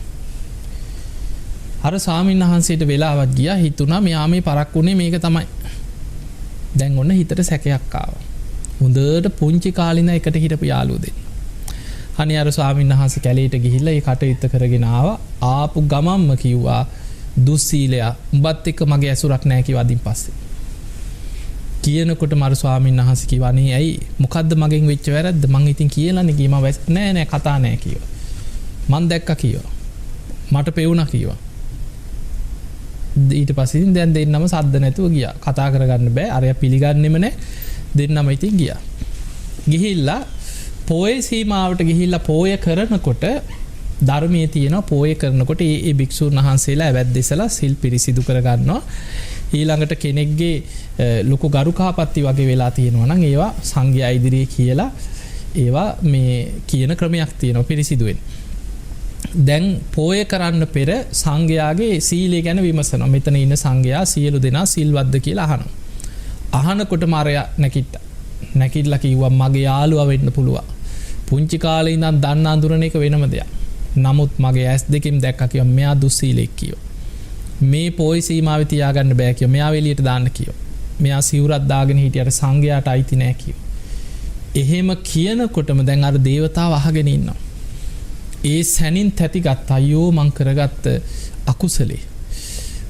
Speaker 1: අර ස්වාමීන් වහන්සේට වෙලාවක් ගියා හිතුණා මෙයා මේ පරක්කුනේ මේක තමයි. දැන් ඔන්න හිතට සැකයක් ආවා. හොඳට පුංචි කාලේ ඉඳන් එකට හිටපු යාළුවෝ දෙන්න. අනේ අර ස්වාමීන් වහන්සේ කැලේට ගිහිල්ලා ඒ කටයුත්ත කරගෙන ආපු ගමම්ම කිව්වා දුස්සීලයා උඹත් එක්ක මගේ ඇසුරක් නැහැ කිව්වා අදින් පස්සේ. කියනකොට මර ස්වාමීන් වහන්සේ කිව්වා නේ ඇයි මොකද්ද මගෙන් වෙච්ච වැරද්ද මං ඉතින් කියලානේ කීම නෑ කතා නෑ කිව්වා. මං දැක්කා කිව්වා. මට පෙවුණා කිව්වා. ඊට පස්සේ ඉතින් දැන් දෙන්නම සද්ද නැතුව ගියා. කතා කරගන්න බෑ. අරයා පිළිගන්නෙම නෑ. දෙන්නම ඉතින් ගියා. ගිහිල්ලා පෝය සීමාවට ගිහිල්ලා පෝය කරනකොට ධර්මයේ තියෙනවා පෝය කරනකොට ඒ භික්ෂුන් වහන්සේලා ඇවැද්දෙසලා සිල් පිරිසිදු කරගන්නවා. ඊළඟට කෙනෙක්ගේ ලොකු ගරුකාපත්ති වගේ වෙලා තියෙනවා නම් ඒවා සංඝයා ඉදිරියේ කියලා ඒවා මේ කියන ක්‍රමයක් තියෙනවා පිරිසිදුවෙන්. දැන් පෝය කරන්න පෙර සංඝයාගේ සීලය ගැන විමසනවා. මෙතන ඉන්න සංඝයා සියලු දෙනා සිල්වත්ද කියලා අහනවා. අහනකොට මාරයා නැකිట్లా කිව්වා මගේ යාළුවා වෙන්න පුළුවන්. පුංචි කාලේ ඉඳන් දන්න අඳුරන එක වෙනම දෙයක්. නමුත් මගේ ඇස් දෙකෙන් දැක්කා කිව්වා මෙයා දුස්සීලෙක් කිව්වා. මේ පොයි සීමාවෙ තියාගන්න බෑ කිව්වා. මෙයා එළියට දාන්න කිව්වා. මෙයා සිවුරක් දාගෙන හිටියට සංඝයාට අයිති නෑ කිව්වා. එහෙම කියනකොටම දැන් අර දේවතාව අහගෙන ඉන්නවා. ඒ සැනින් තැති ගත්ත අයෝ මං කරගත්ත අකුසලේ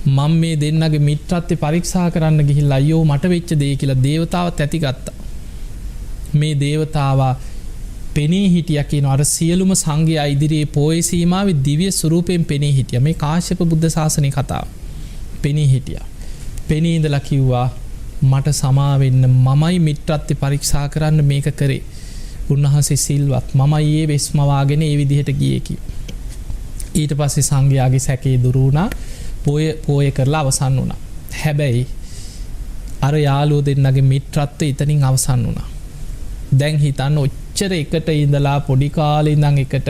Speaker 1: මම මේ දෙන්නගේ මිත්‍රත්වය පරීක්ෂා කරන්න ගිහිල්ලා අයියෝ මට වෙච්ච දේ කියලා දේවතාව තැති ගත්තා. මේ දේවතාවා පෙනී හිටියා කියන අර සියලුම සංඝයා ඉදිරියේ පොයේ සීමාවේ දිව්‍ය ස්වරූපයෙන් පෙනී හිටියා. මේ කාශ්‍යප බුද්ධ ශාසනයේ කතාව. පෙනී හිටියා. පෙනී ඉඳලා කිව්වා මට සමා වෙන්න මමයි මිත්‍රත්වය පරීක්ෂා කරන්න මේක කරේ. උන්වහන්සේ සිල්වත් මමයි ඒ වෙස්මවාගෙන ඒ විදිහට ගියේ කිව්වා. ඊට පස්සේ සංඝයාගේ සැකේ දුරු වුණා. පෝය කරලා අවසන් වුණා. හැබැයි අර යාළුවෝ දෙන්නගේ මිත්‍රත්වය එතනින් අවසන් වුණා. දැන් හිතන්න ඔච්චර එකට ඉඳලා පොඩි කාලේ ඉඳන් එකට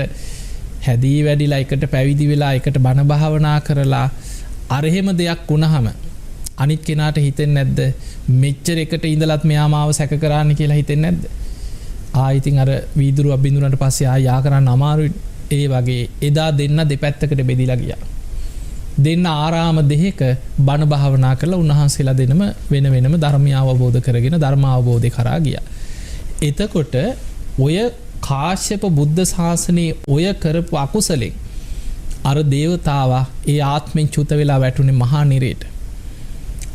Speaker 1: හැදී වැඩිලා එකට පැවිදි වෙලා එකට බණ භාවනා කරලා අර එහෙම දෙයක් වුණාම අනිත් කෙනාට හිතෙන්නේ නැද්ද මෙච්චර එකට ඉඳලත් මෙයා මාව සැක කරන්න කියලා හිතෙන්නේ නැද්ද? ඉතින් අර වීදුරු අබින්දුනට පස්සේ යා කරන්න අමාරුයි. ඒ වගේ එදා දෙන්න දෙපැත්තකට බෙදිලා ගියා. දෙන්න ආරාම දෙක බණ භාවනා කරලා උන්වහන්සේලා දෙනම වෙන වෙනම ධර්මය අවබෝධ කරගෙන ධර්ම අවබෝධය කරා ගියා. එතකොට ඔය කාශ්‍යප බුද්ධ ශාසනයේ ඔය කරපු අකුසලෙන් අර දේවතාවා ඒ ආත්මෙන් චුත වෙලා වැටුනේ මහා නිරේට.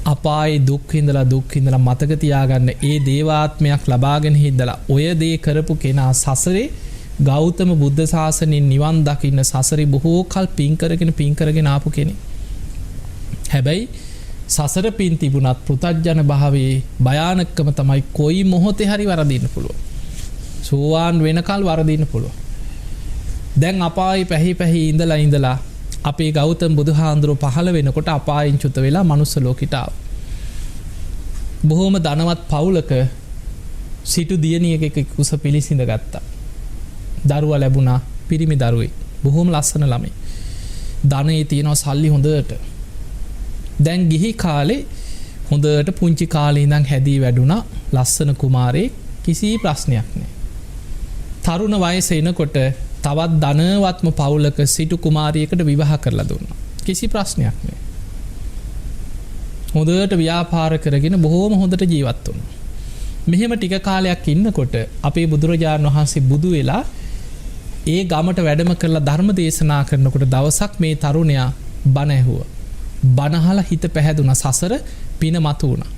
Speaker 1: අපායේ දුක් විඳලා මතක තියාගන්න ඒ දේවාත්මයක් ලබාගෙන හිටදලා ඔය දේ කරපු කෙනා සසරේ ගෞතම බුද්ධ ශාසනයෙන් නිවන් දකින්න සසරේ බොහෝ කල් පින් කරගෙන ආපු කෙනෙක්. හැබැයි සසර පින් තිබුණත් පෘථග්ජන භාවයේ භයානකම තමයි කොයි මොහොතේ හරි වරදින්න පුළුවන්. සෝවාන් වෙනකල් වරදින්න පුළුවන්. දැන් අපායේ පැහි ඉඳලා අපේ ගෞතම බුදුහාඳුරෝ පහළ වෙනකොට අපායෙන් චුත වෙලා මනුස්ස ලෝකෙට ආවා. බොහොම ධනවත් පවුලක සිටු දියණියක කුස පිළිසිඳ ගත්තා. දරුවා ලැබුණා පිරිමි දරුවෙක්. බොහොම ලස්සන ළමයි. ධනෙ තියෙනවා සල්ලි හොඳට. දැන් ගිහි කාලේ හොඳට පුංචි කාලේ ඉඳන් හැදී වැඩුණා ලස්සන කුමාරයෙක් කිසි ප්‍රශ්නයක් නැහැ. තරුණ වයසේ එනකොට තවත් ධනවත්ම පවුලක සිටු කුමාරියකට විවාහ කරලා දුන්නා. කිසි ප්‍රශ්නයක් නැහැ. හොඳට ව්‍යාපාර කරගෙන බොහොම හොඳට ජීවත් වුණා. මෙහෙම ටික කාලයක් ඉන්නකොට අපේ බුදුරජාණන් වහන්සේ බුදු වෙලා ඒ ගමට වැඩම කරලා ධර්ම දේශනා කරනකොට දවසක් මේ තරුණයා බණ ඇහුවා. බණ අහලා හිත පැහැදුනා සසර පින මතු වුණා.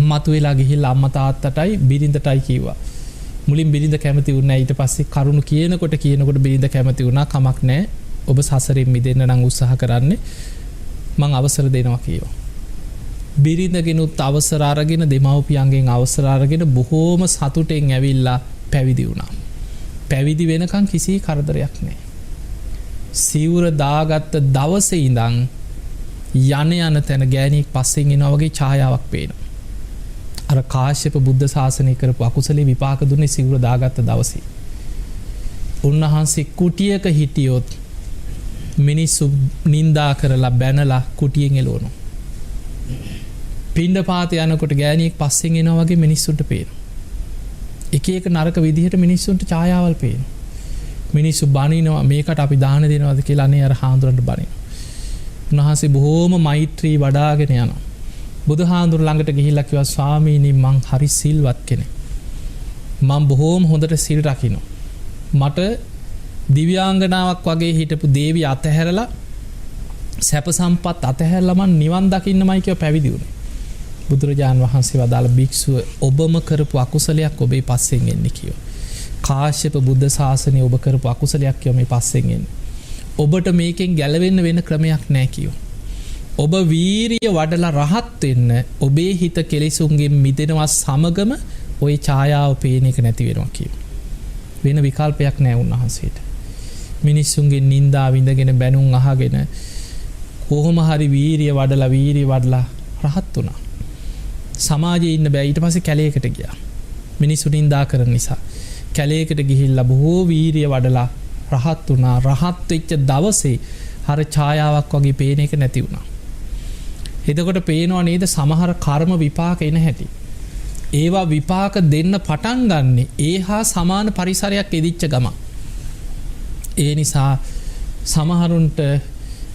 Speaker 1: මතු වෙලා ගිහිල්ලා අම්මා තාත්තටයි බිරිඳටයි කිව්වා. මුලින් බිරිඳ කැමති වුණා නැහැ. ඊට පස්සේ කරුණු කියනකොට බිරිඳ කැමති වුණා. කමක් නැහැ. ඔබ සසරෙන් මිදෙන්න නම් උත්සාහ කරන්න මං අවසර දෙනවා කිව්වා. බිරිඳගෙනුත් අවසර අරගෙන දෙමව්පියන්ගෙන් අවසර අරගෙන බොහෝම සතුටෙන් ඇවිල්ලා පැවිදි වුණා. පැවිදි වෙනකන් කිසි කරදරයක් නැහැ. සිවුර දාගත්ත දවසේ ඉඳන් යන තැන ගෑණියෙක් පස්සෙන් එනවා වගේ ඡායාවක් පේනවා. අර කාශ්‍යප බුද්ධ ශාසනය කරපු අකුසලේ විපාක දුන්නේ සිවුර දාගත්ත දවසේ. උන්වහන්සේ කුටියක හිටියොත් මිනිස්සු නින්දා කරලා බැනලා කුටියෙන් එළවනවා. පිණ්ඩපාත යනකොට ගෑණියෙක් පස්සෙන් එනවා වගේ මිනිස්සුන්ට පේනවා. එක නරක විදිහට මිනිස්සුන්ට ඡායාවල් පේනවා. මිනිස්සු බනිනවා මේකට අපි දාන දෙනවද කියලා අනේ අර හාමුදුරන්ට බනිනවා. උන්වහන්සේ බොහෝම මෛත්‍රී වඩාගෙන යනවා. බුදුහාඳුර ළඟට ගිහිල්ලා කිව්වා ස්වාමීනි මං හරි සිල්වත් කෙනෙක්. මං බොහෝම හොඳට සිල් රකින්නවා. මට දිව්‍යාංගනාවක් වගේ හිටපු දේවිය අතහැරලා සැප සම්පත් අතහැරලා මං නිවන් දකින්නමයි කියලා පැවිදි වුණේ. බුදුරජාන් වහන්සේ වදාළ භික්ෂුව ඔබම කරපු අකුසලයක් ඔබේ පස්සෙන් එන්නේ කිව්වා. කාශ්‍යප බුද්ධ ශාසනය ඔබ කරපු අකුසලයක් කිව්වා මේ පස්සෙන් එන්නේ. ඔබට මේකෙන් ගැලවෙන්න වෙන ක්‍රමයක් නැහැ කිව්වා. ඔබ වීරිය වඩලා රහත් වෙන්න ඔබේ හිත කෙලෙසුන්ගෙන් මිදෙනවා සමගම ওই ඡායාව පේන එක නැති වෙනවා කිව්වා. වෙන විකල්පයක් නැහැ උන්වහන්සේට. මිනිස්සුන්ගේ නිନ୍ଦා විඳගෙන බැනුම් අහගෙන කොහොම හරි වීරිය වඩලා රහත් වුණා. සමාජයේ ඉන්න බෑ. ඊට පස්සේ කැලේකට ගියා. මිනිස්සු නිନ୍ଦා කරන නිසා කැලේකට ගිහිල්ලා බොහෝ වීරිය වඩලා රහත් වුණා. රහත් වෙච්ච දවසේ හර ඡායාවක් වගේ පේන එක නැති වුණා. එතකොට පේනවා නේද සමහර කර්ම විපාක එන හැටි. ඒවා විපාක දෙන්න පටන් ගන්නෙ ඒහා සමාන පරිසරයක් එදිච්ච ගම. ඒ නිසා සමහරුන්ට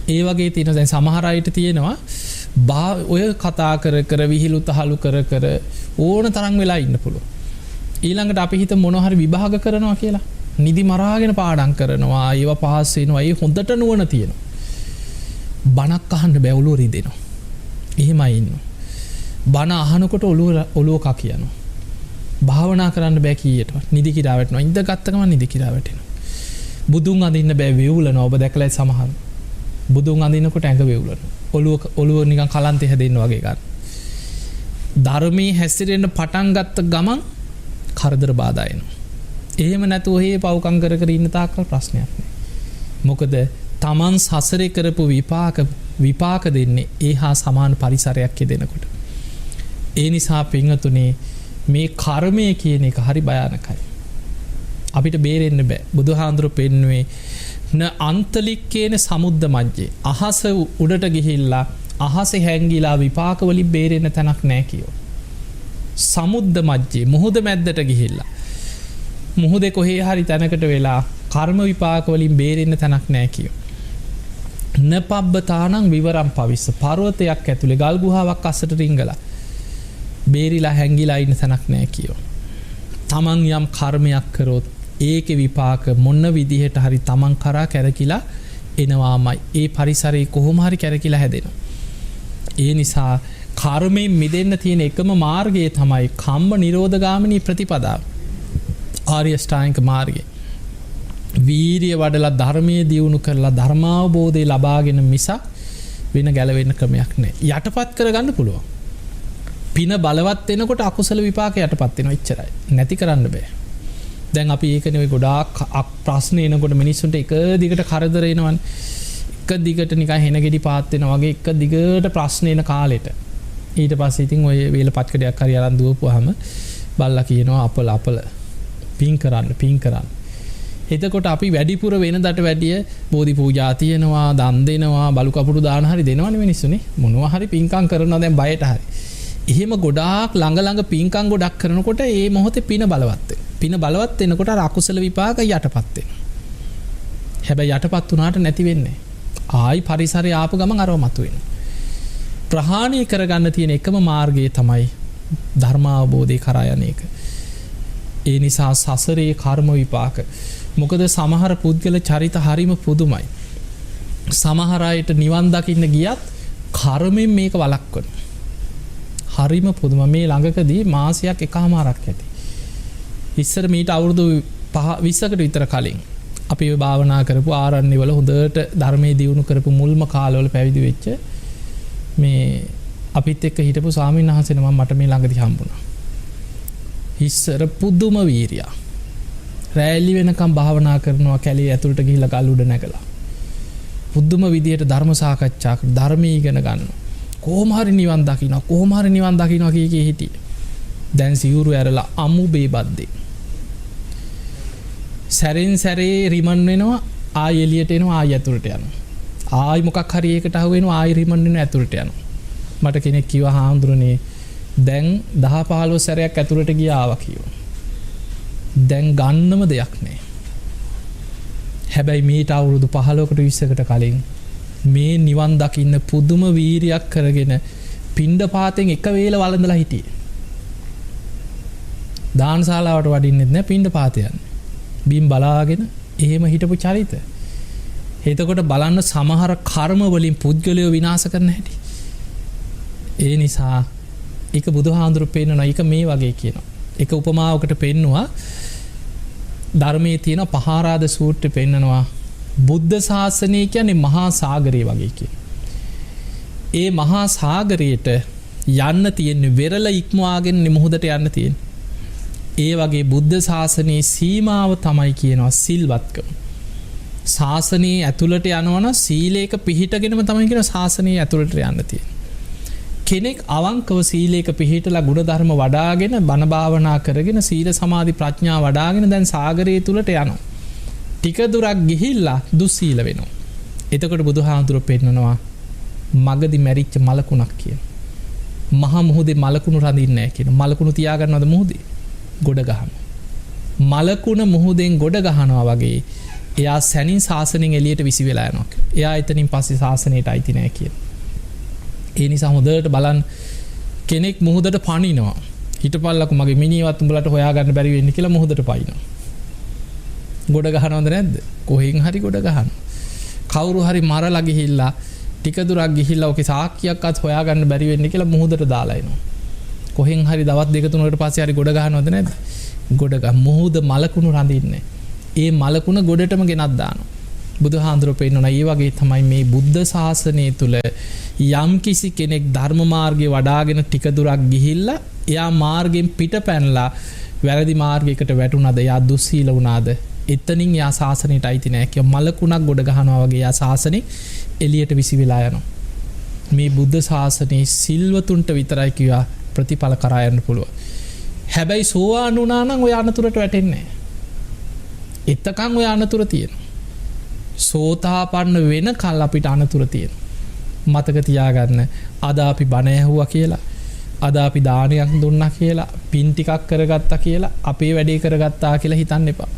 Speaker 1: ඒ වගේ තියෙන දැන් සමහර අයට තියෙනවා ඔය කතා කර විහිළු තහළු කර ඕන තරම් වෙලා ඉන්න පුළුවන්. ඊළඟට අපි හිත මොනවා හරි විභාග කරනවා කියලා. නිදි මරාගෙන පාඩම් කරනවා ඒවා පාස් වෙනවා ඒ හොඳට නුවණ තියෙනවා බණක් අහන්න බෑ ඔළුව රිදෙනවා එහෙමයි ඉන්නවා බණ අහනකොට ඔළුව කා කියනවා භාවනා කරන්න බෑ කීයටවත් නිදි කිරා වැටෙනවා ඉඳ ගත්ත ගමන් නිදි කිරා වැටෙනවා බුදුන් අඳින්න බෑ වේවුලනවා ඔබ දැකලා සමහර බුදුන් අඳිනකොට ඇඟ වේවුලනවා ඔළුව නිකන් කලන්තේ හැදෙන්න වගේ ගන්න ධර්මයේ හැසිරෙන්න පටන් ගත්ත ගමන් කරදර බාධා එනවා එහෙම නැතුව හේ පව්කම් කර කර ඉන්න තාක්කල් ප්‍රශ්නයක් නෑ මොකද තමන් සසරේ කරපු විපාක දෙන්නේ ඒ හා සමාන පරිසරයක් යෙදෙනකොට ඒ නිසා පින්වතුනි මේ කර්මය කියන එක හරි භයානකයි අපිට බේරෙන්න බෑ බුදුහාඳුරු පෙන්නුවේ න අන්තලික්කේන සමුද්ද මජ්ජේ අහස උඩට ගිහිල්ලා අහස හැංගිලා විපාක වලින් බේරෙන්න තැනක් නෑ කියෝ සමුද්ද මජ්ජේ මුහුද මැද්දට ගිහිල්ලා මුහුදේ කොහේ හරි තැනකට වෙලා කර්ම විපාක වලින් බේරෙන්න තැනක් නෑ කියෝ නපබ්බතානං විවරම් පවිස්ස පර්වතයක් ඇතුලේ ගල් ගුහාවක් අස්සට රිංගලා බේරිලා හැංගිලා ඉන්න තැනක් නෑ කියෝ තමන් යම් කර්මයක් කරොත් ඒකේ විපාක මොන විදිහට හරි තමන් කරා කැරකිලා එනවාමයි ඒ පරිසරේ කොහොම හරි කැරකිලා හැදෙනවා ඒ නිසා කර්මයෙන් මිදෙන්න තියෙන එකම මාර්ගය තමයි කම්ම නිරෝධගාමිනී ප්‍රතිපදාව ආර්ය ශ්‍රාණික මාර්ගය වීරිය වඩලා ධර්මයේ දියුණු කරලා ධර්මාවබෝධය ලබාගෙන මිසක් වෙන ගැලවෙන්න ක්‍රමයක් නැහැ යටපත් කරගන්න පුළුවන් පින බලවත් වෙනකොට අකුසල විපාක යටපත් වෙනවා එච්චරයි නැති කරන්න බෑ දැන් අපි ඒකනේ ඔය ගොඩාක් ප්‍රශ්න එනකොට මිනිස්සුන්ට එක දිගට කරදර එනවනේ එක දිගට නිකන් හෙන ගෙඩි පාත් වෙනවා වගේ එක දිගට ප්‍රශ්න එන කාලෙට ඊට පස්සේ ඉතින් ඔය වේලපත් කඩයක් හරි අරන් දුවපුවාම බල්ලා කියනවා අපල පින් කරන්න එතකොට අපි වැඩිපුර වෙනදට වැඩිය බෝධි පූජා තියනවා දන් දෙනවා බලු කපුටු දාන හරි දෙනවනේ මිනිස්සුනේ මොනවා හරි පින්කම් කරනවා දැන් බයට හරි එහෙම ගොඩාක් ළඟ පින්කම් ගොඩක් කරනකොට ඒ මොහොතේ පින බලවත් වෙනකොට අර අකුසල විපාක යටපත් වෙනවා හැබැයි යටපත් වුණාට නැති වෙන්නේ ආයි පරිසරය ආපු ගමන් අරව මතුවෙනවා ප්‍රහාණය කරගන්න තියෙන එකම මාර්ගය තමයි ධර්මාවබෝධය කරා යන එක ඒ නිසා සසරේ කර්ම විපාක මොකද සමහර පුද්ගල චරිත හරිම පුදුමයි සමහර අයට නිවන් දකින්න ගියත් කර්මෙන් මේක වළක්වනවා හරිම පුදුම මේ ළඟකදී මාසයක් එකමාරක් ඇති ඉස්සර මීට අවුරුදු 20කට විතර කලින් අපි භාවනා කරපු ආරණ්‍ය වල හොඳට ධර්මයේ දියුණු කරපු මුල්ම කාලවල පැවිදි වෙච්ච මේ අපිත් එක්ක හිටපු ස්වාමීන් වහන්සේ නම මට මේ ළඟදී හම්බුණා ඉස්සර පුදුම වීරිය රැලි වෙනකම් භාවනා කරනවා කැලේ ඇතුළට ගිහිල්ලා ගල් උඩ නැගලා පුදුම විදියට ධර්ම සාකච්ඡා කර ධර්මී ඉගෙන ගන්නවා කොහොම හරි නිවන් දකින්නවා කී හිටියේ දැන් සිවුරු ඇරලා අමු බේබද්දේ සැරෙන් සැරේ රිමන් වෙනවා ආය එළියට එනවා ආය ඇතුළට යනවා ආයි මොකක් හරි ඒකට අහු වෙනවා ආයි රිමන් වෙනවා ඇතුළට යනවා මට කෙනෙක් කිව්වා හාමුදුරනේ දැන් 10-15 සැරයක් ඇතුළට ගියාවා කිව්වා දැන් ගන්නම දෙයක් නැහැ හැබැයි මීට අවුරුදු 15කට 20කට කලින් මේ නිවන් දකින්න පුදුම වීරියක් කරගෙන පිණ්ඩපාතෙන් එක වේල වළඳලා හිටියේ දානශාලාවට වඩින්නෙත් නෑ පිණ්ඩපාත යන්නේ බිම් බලාගෙන එහෙම හිටපු චරිත එතකොට බලන්න සමහර කර්ම වලින් පුද්ගලයෝ විනාශ කරන හැටි ඒ නිසා ඒක බුදුහාඳුරු පෙන්නනවා ඒක මේ වගේ කියනවා ඒක උපමාවකට පෙන්නවා ධර්මයේ තියෙන පහාරාද සූත්‍රය පෙන්නනවා බුද්ධ ශාසනය කියන්නේ මහා සාගරය වගේ කියන. ඒ මහා සාගරයට යන්න තියෙන්නේ වෙරළ ඉක්මවාගෙන මුහුදට යන්න තියෙන්නේ. ඒ වගේ බුද්ධ ශාසනයේ සීමාව තමයි කියනවා සිල්වත්කම. ශාසනයේ ඇතුළට යනවනම් සීලේක පිහිටගෙනම තමයි කියන ශාසනයේ ඇතුළට යන්න තියෙන්නේ. කෙනෙක් අවංකව සීලේක පිහිටලා ගුණධර්ම වඩාගෙන බණ භාවනා කරගෙන සීල සමාධි ප්‍රඥා වඩාගෙන දැන් සාගරය තුලට යනවා. ටික දුරක් ගිහිල්ලා දුස්සීල වෙනවා. එතකොට බුදුහාමුදුරුවෝ පෙන්නනවා මගදී මැරිච්ච මලකුණක් කියන. මහා මුහුදේ මලකුණු රඳින්නේ නැහැ කියන. මලකුණු තියාගන්නවද මුහුදේ? ගොඩ ගහනවා. මලකුණ මුහුදෙන් ගොඩ ගහනවා වගේ එයා සැනින් ශාසනයෙන් එළියට විසි වෙලා යනවා. එයා එතනින් පස්සේ ශාසනයට අයිති නැහැ කියන. ඒ නිසා හොඳට බලන්න කෙනෙක් මුහුදට පනිනවා. හිටපල්ලකෝ මගේ මිනිහවත් උඹලට හොයාගන්න බැරි වෙන්නේ කියලා මුහුදට පනිනවා. ගොඩ ගහනවද නැද්ද? කොහෙන් හරි ගොඩ ගහන. කවුරු හරි මරලා ගිහිල්ලා ටික දුරක් ගිහිල්ලා ඔකේ සාක්කියක්වත් හොයාගන්න බැරි වෙන්නේ කියලා මුහුදට දාලා එනවා. කොහෙන් හරි දවස් දෙක තුනකට පස්සේ හරි ගොඩ ගහනවද නැද්ද? ගොඩ ගහ මුහුද මලකුණු රඳින්නේ. ඒ මලකුණ ගොඩටම ගෙනත් දානවා. බුදුහාඳුරෝ පෙන්නනවා ඒ වගේ තමයි මේ බුද්ධ ශාසනය තුල යම් කිසි කෙනෙක් ධර්ම මාර්ගේ වඩාගෙන ටික දුරක් ගිහිල්ලා එයා මාර්ගෙන් පිට පැනලා වැරදි මාර්ගයකට වැටුණාද එයා දුස්සීල වුණාද එතනින් යා ශාසනයට අයිති නැහැ කිය මලකුණක් ගොඩ ගහනවා වගේ යා ශාසනේ එළියට විසි වෙලා යනවා. මේ බුද්ධ ශාසනයේ සිල්වතුන්ට විතරයි කියා ප්‍රතිඵල කරා යන්න පුළුවන්. හැබැයි සෝවාන් වුණා නම් ඔය අනතුරට වැටෙන්නේ නැහැ. එතකන් ඔය අනතුර තියෙනවා. සෝතාපන්න වෙනකල් අපිට අනතුර තියෙනවා. මතක තියාගන්න අද අපි බණ ඇහුවා කියලා අද අපි දානයක් දුන්නා කියලා පින් ටිකක් කරගත්තා කියලා අපේ වැඩේ කරගත්තා කියලා හිතන්න එපා.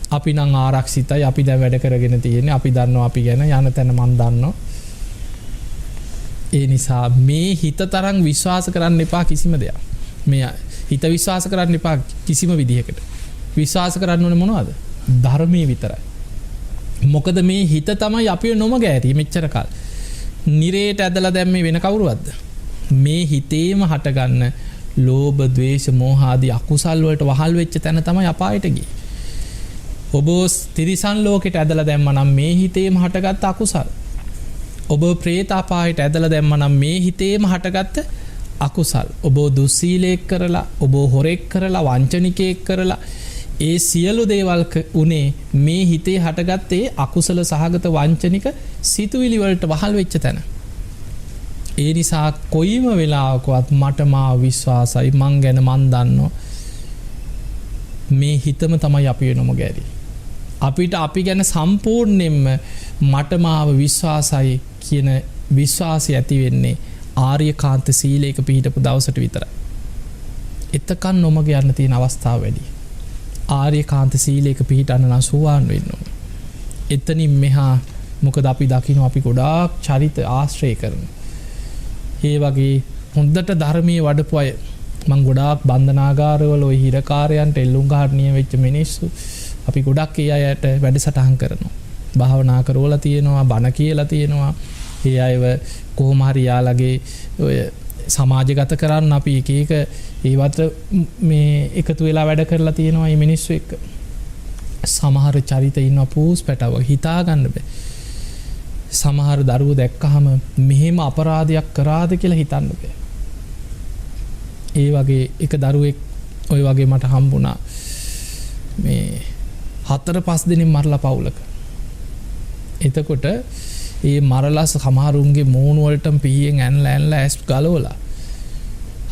Speaker 1: අපි නම් ආරක්ෂිතයි අපි දැන් වැඩ කරගෙන තියෙන්නේ අපි දන්නවා අපි ගැන යන තැන මන් දන්නවා. ඒ නිසා මේ හිත තරම් විශ්වාස කරන්න එපා කිසිම දෙයක්. මේ හිත විශ්වාස කරන්න එපා කිසිම විදිහකට. විශ්වාස කරන්න ඕනේ මොනවද? ධර්මයේ විතරයි. මොකද මේ හිත තමයි අපිව නොමග ඇරි මෙච්චර කල්. නිරේට ඇදලා දැම්මේ වෙන කවුරුවක්ද? මේ හිතේම හටගන්න ලෝභ, ද්වේෂ, මෝහ ආදී අකුසල් වලට වහල් වෙච්ච තැන තමයි අපායට ගියේ. ඔබ තිරිසන් ලෝකෙට ඇදලා දැම්ම නම් මේ හිතේම හටගත්ත අකුසල්. ඔබ പ്രേත අපායට ඇදලා දැම්ම නම් මේ හිතේම හටගත්ත අකුසල්. ඔබ දුස්සීලයක් කරලා, ඔබ හොරෙක් කරලා, වංචනිකයෙක් කරලා ඒ සියලු දේවල් උනේ මේ හිතේ හටගත්තේ අකුසල සහගත වංචනික සිතුවිලි වලට වහල් වෙච්ච තැන. ඒ නිසා කොයිම වෙලාවකවත් මට මා විශ්වාසයි මං ගැන මන් දන්නවා මේ හිතම තමයි අපි වෙනම ගැරි. අපිට අපි ගැන සම්පූර්ණයෙන්ම මට මාව විශ්වාසයි කියන විශ්වාසය ඇති වෙන්නේ ආර්යකාන්ත සීලයක පිහිටපු දවසට විතරයි. එතකන් නොමග යන්න තියෙන අවස්ථාව වැඩි. ආර්යකාන්ත සීලයක පිහිටන්න නම් සෝවාන් වෙන්න ඕනේ. එතනින් මෙහා මොකද අපි දකින්න අපි ගොඩාක් චරිත ආශ්‍රය කරනවා. ඒ වගේ හොඳට ධර්මයේ වඩපු අය මං ගොඩාක් බන්ධනාගාරවල ඔය හිරකාරයන්ට එල්ලුම් ගහන්නීය වෙච්ච මිනිස්සු අපි ගොඩක් ඒ අයට වැඩසටහන් කරනවා. භාවනා කරවලා තියෙනවා, බණ කියලා තියෙනවා. ඒ අයව කොහොම හරි යාළගේ ඔය සමාජගත කරන්න අපි එක එක ඒවට මේ එකතු වෙලා වැඩ කරලා තියෙනවා මේ මිනිස්සු එක්ක. සමහර චරිත ඉන්න පූස් පැටව හිතා ගන්න බෑ. සමහර දරුවෝ දැක්කහම මෙහෙම අපරාධයක් කරාද කියලා හිතන්න බෑ. ඒ වගේ එක දරුවෙක් ඔය වගේ මට හම්බුණා. මේ 4-5 දිනක් මරලා පවුලක. එතකොට ඒ මරලා සමහරුන්ගේ මූණ වලටම පිහියෙන් ඇන්ලා ඇස් ගලවලා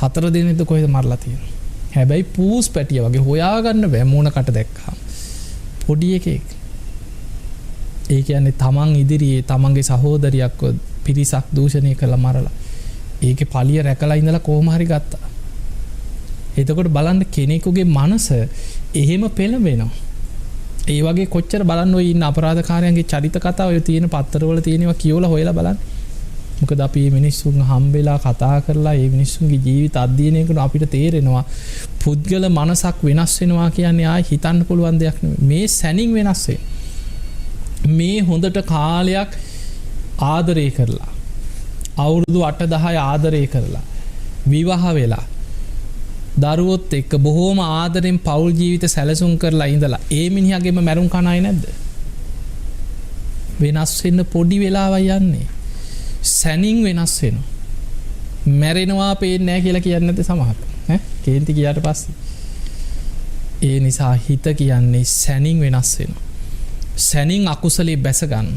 Speaker 1: 4 දිනෙද කොහෙද මරලා තියෙන්නේ. හැබැයි පූස් පැටිය වගේ හොයාගන්න බෑ මූණකට දැක්කම. පොඩි එකෙක්. ඒ කියන්නේ තමන් ඉදිරියේ තමන්ගේ සහෝදරියක්ව පිරිසක් දූෂණය කළා මරලා. ඒකේ පලිය රැකලා ඉඳලා කොහොම හරි ගත්තා. එතකොට බලන්න කෙනෙකුගේ මනස එහෙම පෙළඹෙනවා. ඒ වගේ කොච්චර බලන්න ඔය ඉන්න අපරාධකාරයන්ගේ චරිත කතා ඔය තියෙන පත්තරවල තියෙනවා කියවලා හොයලා බලන්න. මොකද අපි මේ මිනිස්සුන් හම්බෙලා කතා කරලා මේ මිනිස්සුන්ගේ ජීවිත අධ්‍යයනය කරන අපිට තේරෙනවා පුද්ගල මනසක් වෙනස් වෙනවා කියන්නේ ආයි හිතන්න පුළුවන් දෙයක් නෙමෙයි. මේ සැනින් වෙනස් මේ හොඳට කාලයක් ආදරය කරලා අවුරුදු 8-10 ආදරය කරලා විවාහ වෙලා දරුවොත් එක්ක බොහෝම ආදරෙන් පෞල් ජීවිත සැලසුම් කරලා ඉඳලා ඒ මිනිහාගේම මැරුම් කන අය නැද්ද? වෙනස් වෙන්න පොඩි වෙලාවක් යන්නේ. සැනින් වෙනස් වෙනවා. මැරෙනවා පේන්නේ නැහැ කියලා කියන්නේ නැද්ද සමහර? කේන්ති කියාට පස්සේ. ඒ නිසා හිත කියන්නේ සැනින් වෙනස් වෙනවා. සැනින් අකුසලේ බැස ගන්න.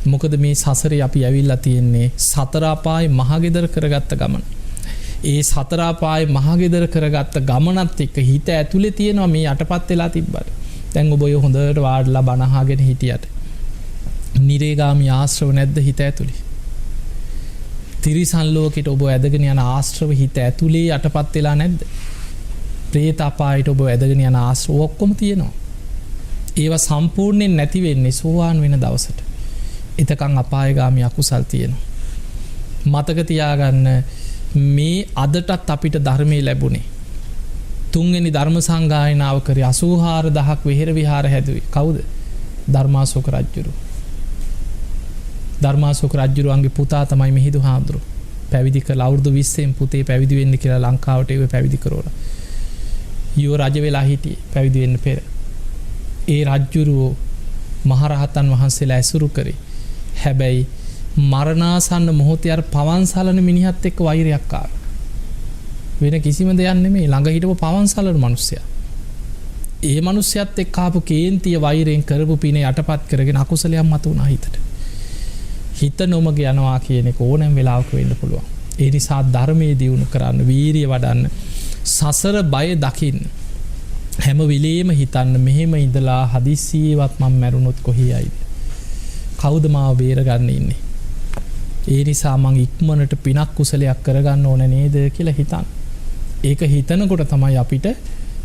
Speaker 1: මොකද මේ සසරේ අපි ඇවිල්ලා තියෙන්නේ සතර අපායේ මහගෙදර කරගත්ත ගමන. ඒ සතර අපායේ මහගෙදර කරගත්ත ගමනත් එක්ක හිත ඇතුලේ තියෙනවා මේ යටපත් වෙලා තිබ්බට. දැන් ඔබ ඔය හොඳට වාඩිලා බණ අහගෙන හිටියට නිරේගාමී ආශ්‍රව නැද්ද හිත ඇතුලේ? තිරිසන් ලෝකෙට ඔබ ඇදගෙන යන ආශ්‍රව හිත ඇතුලේ යටපත් වෙලා නැද්ද? പ്രേත අපායට ඔබ ඇදගෙන යන ආශ්‍රව ඔක්කොම තියෙනවා. ඒවා සම්පූර්ණයෙන් නැති වෙන්නේ සෝවාන් වෙන දවසට. එතකන් අපායගාමී අකුසල් තියෙනවා. මතක තියාගන්න මේ අදටත් අපිට ධර්මයේ ලැබුණේ තුන්වෙනි ධර්ම සංගායනාව කරේ 84000ක් විහෙර විහාර හැදුවේ. කවුද? ධර්මාශෝක රජුරු. ධර්මාශෝක රජුරුවන්ගේ පුතා තමයි මිහිඳු හාමුදුරුවෝ. පැවිදි කරලා අවුරුදු 20න් පුතේ පැවිදි වෙන්න කියලා ලංකාවට ඒව පැවිදි කරවලා. ඊව රජ වෙලා හිටියේ පැවිදි වෙන්න පෙර. ඒ රජුරුවෝ මහරහතන් වහන්සේලා ඇසුරු කරේ. හැබැයි මරණාසන්න මොහොතේ අර පවන්සලන මිනිහත් එක්ක වෛරයක් ආවා. වෙන කිසිම දෙයක් නෙමෙයි, ළඟ හිටපු පවන්සලන මිනිස්සයා. ඒ මිනිස්සයත් එක්ක ආපු කේන්තිය වෛරයෙන් කරපු පින යටපත් කරගෙන අකුසලයක් මතුවුණා හිතට. හිත නොමග යනවා කියන එක ඕනෑම වෙලාවක වෙන්න පුළුවන්. ඒ නිසා ධර්මයේ දියුණු කරන්න, වීරිය වඩන්න, සසර බය දකින්න. හැම වෙලේම හිතන්න මෙහෙම ඉඳලා හදිසියෙවත් මම මැරුණොත් කොහේ යයිද? කවුද මාව බේරගන්න ඉන්නේ? ඒ නිසා මං ඉක්මනට පිනක් කුසලයක් කරගන්න ඕන නේද කියලා හිතන්න. ඒක හිතනකොට තමයි අපිට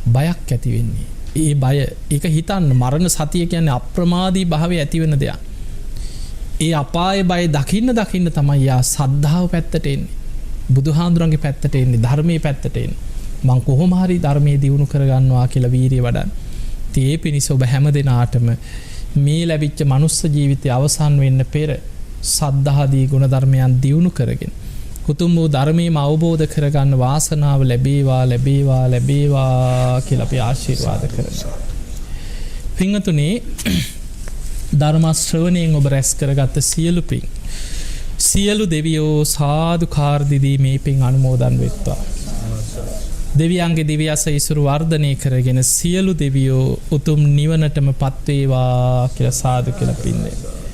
Speaker 1: බයක් ඇති වෙන්නේ. ඒ බය, ඒක හිතන්න, මරණ සතිය කියන්නේ අප්‍රමාදී භාවය ඇති වෙන දෙයක්. ඒ අපාය බය දකින්න තමයි යා සද්ධාව පැත්තට එන්නේ. බුදුහාඳුරන්ගේ පැත්තට එන්නේ, ධර්මයේ පැත්තට එන්නේ. මං කොහොම හරි ධර්මයේ දියුණු කරගන්නවා කියලා වීරිය වඩන්න. ඒ පිණිස ඔබ හැම දිනාටම මේ ලැබිච්ච මනුස්ස ජීවිතය අවසන් වෙන්න පෙර සද්ධාදී ගුණ ධර්මයන් දියුණු කරගෙන උතුම් වූ ධර්මයේම අවබෝධ කරගන්න වාසනාව ලැබේවා කියලා අපි ආශිර්වාද කරනවා. පින්වතුනි, ධර්ම ශ්‍රවණයෙන් ඔබ රැස් කරගත්ත සියලු පින්, සියලු දෙවියෝ සාදුකාර දිදී මේ පින් අනුමෝදන් වෙත්වා. දෙවියන්ගේ දිව්‍යස ඉසුරු වර්ධනය කරගෙන සියලු දෙවියෝ උතුම් නිවනටම පත්වේවා කියලා සාදු කියලා පින් දෙන්න.